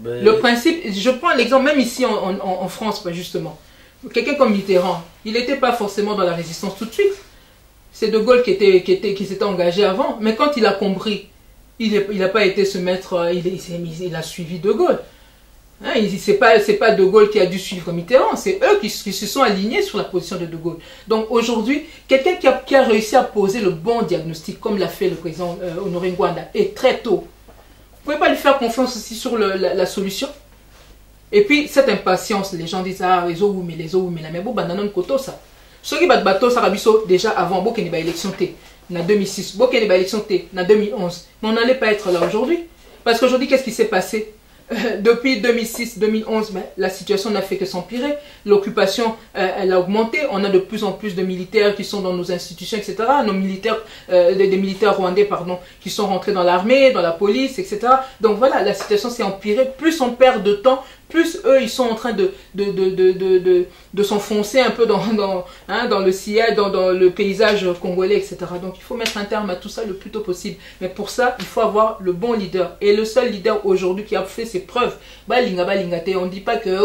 Le principe, je prends l'exemple, même ici en France, justement. Quelqu'un comme Mitterrand, il n'était pas forcément dans la résistance tout de suite. C'est De Gaulle qui s'était engagé avant. Mais quand il a compris, il n'a pas été se mettre, il a suivi De Gaulle. Hein, c'est pas De Gaulle qui a dû suivre Mitterrand, c'est eux qui se sont alignés sur la position de Gaulle. Donc aujourd'hui, quelqu'un qui a réussi à poser le bon diagnostic, comme l'a fait le président Honoré Ngwanda, et très tôt, vous ne pouvez pas lui faire confiance aussi sur la solution. Et puis cette impatience, les gens disent, ah, les eaux, mais bon, bananon koto ça. Ceux qui battent bateau, ça rabisso déjà avant, bon, qu'il y ait élection T, en 2006, bon, qu'il y ait élection T, en 2011. Mais on n'allait pas être là aujourd'hui. Parce qu'aujourd'hui, qu'est-ce qui s'est passé? Depuis 2006-2011, ben, la situation n'a fait que s'empirer. L'occupation, elle a augmenté. On a de plus en plus de militaires qui sont dans nos institutions, etc. Nos militaires, des militaires rwandais, pardon, qui sont rentrés dans l'armée, dans la police, etc. Donc voilà, la situation s'est empirée. Plus on perd de temps, plus eux, ils sont en train de s'enfoncer un peu dans le sillage, dans le paysage congolais, etc. Donc il faut mettre un terme à tout ça le plus tôt possible. Mais pour ça, il faut avoir le bon leader. Et le seul leader aujourd'hui qui a fait ses preuves, on ne dit pas que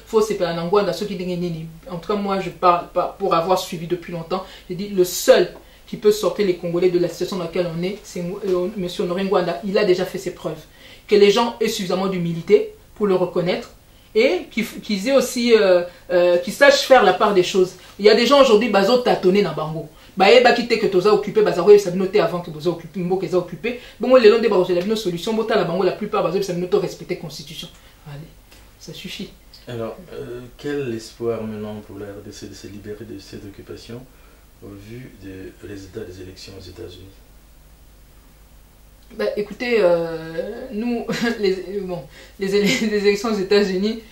faut se faire un Ngwanda, ceux qui disent. En tout cas, moi, je parle pas pour avoir suivi depuis longtemps. Je dis le seul qui peut sortir les Congolais de la situation dans laquelle on est, c'est M. Honoré Ngwanda. Il a déjà fait ses preuves. Que les gens aient suffisamment d'humilité pour le reconnaître et qu'ils aient aussi qu'ils sachent faire la part des choses. Il y a des gens aujourd'hui bazo tâtonner dans bango. Bah quitter que tu as occupé bazaro ça noté avant que vous occupé mbo que vous occupé. Bon les longs des bazo la solution bota la bango la plupart bazo ça noté respecter constitution. Allez, ça suffit. Alors quel espoir maintenant pour la RDC de se libérer de cette occupation au vu des résultats des élections aux États-Unis? Bah, écoutez, nous, les élections aux États-Unis,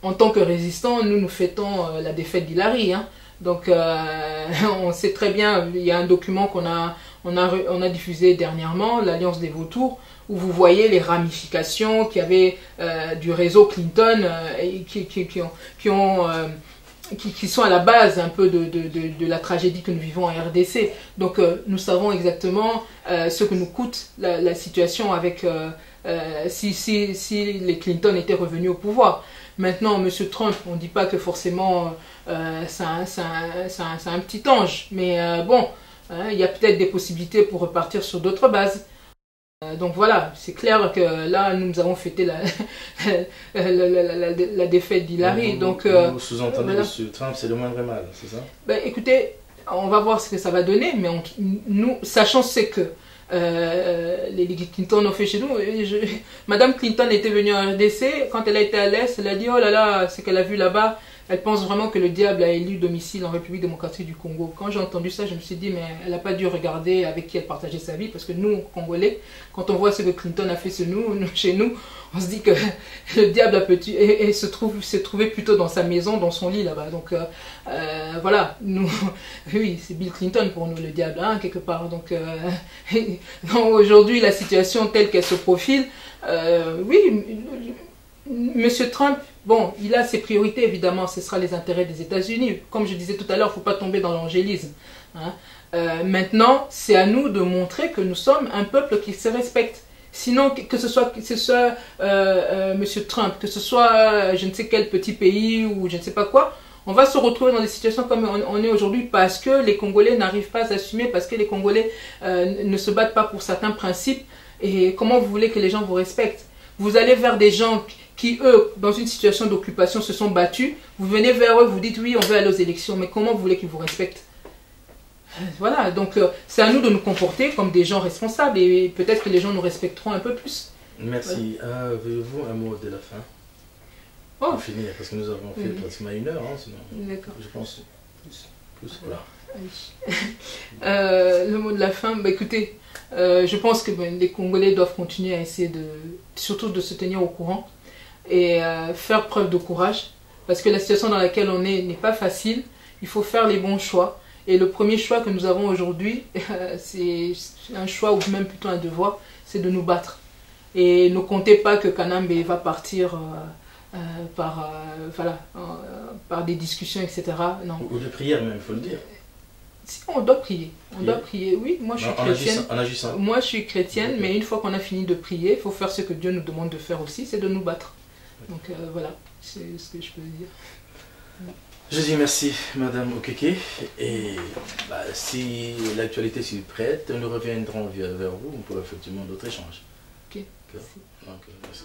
en tant que résistants, nous fêtons la défaite d'Hillary. Hein. Donc, on sait très bien, il y a un document qu'on a diffusé dernièrement, l'Alliance des Vautours, où vous voyez les ramifications qu'il y avait du réseau Clinton qui sont à la base un peu de la tragédie que nous vivons en RDC. Donc nous savons exactement ce que nous coûte la situation avec si les Clinton étaient revenus au pouvoir. Maintenant, M. Trump, on ne dit pas que forcément c'est un petit ange, mais bon, il y a peut-être des possibilités pour repartir sur d'autres bases. Donc voilà, c'est clair que là, nous avons fêté la défaite d'Hillary. Donc, vous sous-entendez voilà. M. Trump, c'est le moindre mal, c'est ça? Ben, écoutez, on va voir ce que ça va donner, mais nous, sachant ce que les Clinton ont fait chez nous. Madame Clinton était venue en RDC, quand elle a été à l'Est, elle a dit, oh là là, ce qu'elle a vu là-bas, elle pense vraiment que le diable a élu domicile en République démocratique du Congo. Quand j'ai entendu ça, je me suis dit, mais elle n'a pas dû regarder avec qui elle partageait sa vie, parce que nous, Congolais, quand on voit ce que Clinton a fait chez nous, on se dit que le diable s'est trouvé plutôt dans sa maison, dans son lit là-bas. Donc voilà, nous, oui, c'est Bill Clinton pour nous, le diable, hein, quelque part. Donc aujourd'hui, la situation telle qu'elle se profile, oui, Monsieur Trump, bon, il a ses priorités, évidemment, ce sera les intérêts des États-Unis. Comme je disais tout à l'heure, il ne faut pas tomber dans l'angélisme. Hein. Maintenant, c'est à nous de montrer que nous sommes un peuple qui se respecte. Sinon, que ce soit Monsieur Trump, que ce soit je ne sais quel petit pays ou je ne sais pas quoi, On va se retrouver dans des situations comme on est aujourd'hui parce que les Congolais n'arrivent pas à s'assumer, parce que les Congolais ne se battent pas pour certains principes. Et comment vous voulez que les gens vous respectent? Vous allez vers des gens qui, eux, dans une situation d'occupation, se sont battus. Vous venez vers eux, vous dites oui, on veut aller aux élections, mais comment vous voulez qu'ils vous respectent? Voilà, donc c'est à nous de nous comporter comme des gens responsables et peut-être que les gens nous respecteront un peu plus. Merci. Voilà. Avez-vous un mot de la fin? Pour finir, parce que nous avons fait pratiquement 1 heure, hein, sinon je pense plus voilà. Le mot de la fin, bah, écoutez, je pense que les Congolais doivent continuer à essayer surtout de se tenir au courant et faire preuve de courage, parce que la situation dans laquelle on est n'est pas facile. Il faut faire les bons choix. Et le premier choix que nous avons aujourd'hui, c'est un choix ou même plutôt un devoir, c'est de nous battre. Et ne comptez pas que Kanambe va partir par des discussions, etc. Non. Ou de prière même, il faut le dire. Si, on doit prier. On doit prier, oui. Moi, je suis chrétienne. En agissant. Moi, je suis chrétienne, mais une fois qu'on a fini de prier, il faut faire ce que Dieu nous demande de faire aussi, c'est de nous battre. Donc voilà, c'est ce que je peux dire. Je dis merci, Madame Okeke, et si l'actualité s'y prête, nous reviendrons vers vous pour effectivement d'autres échanges. Ok. Donc, merci.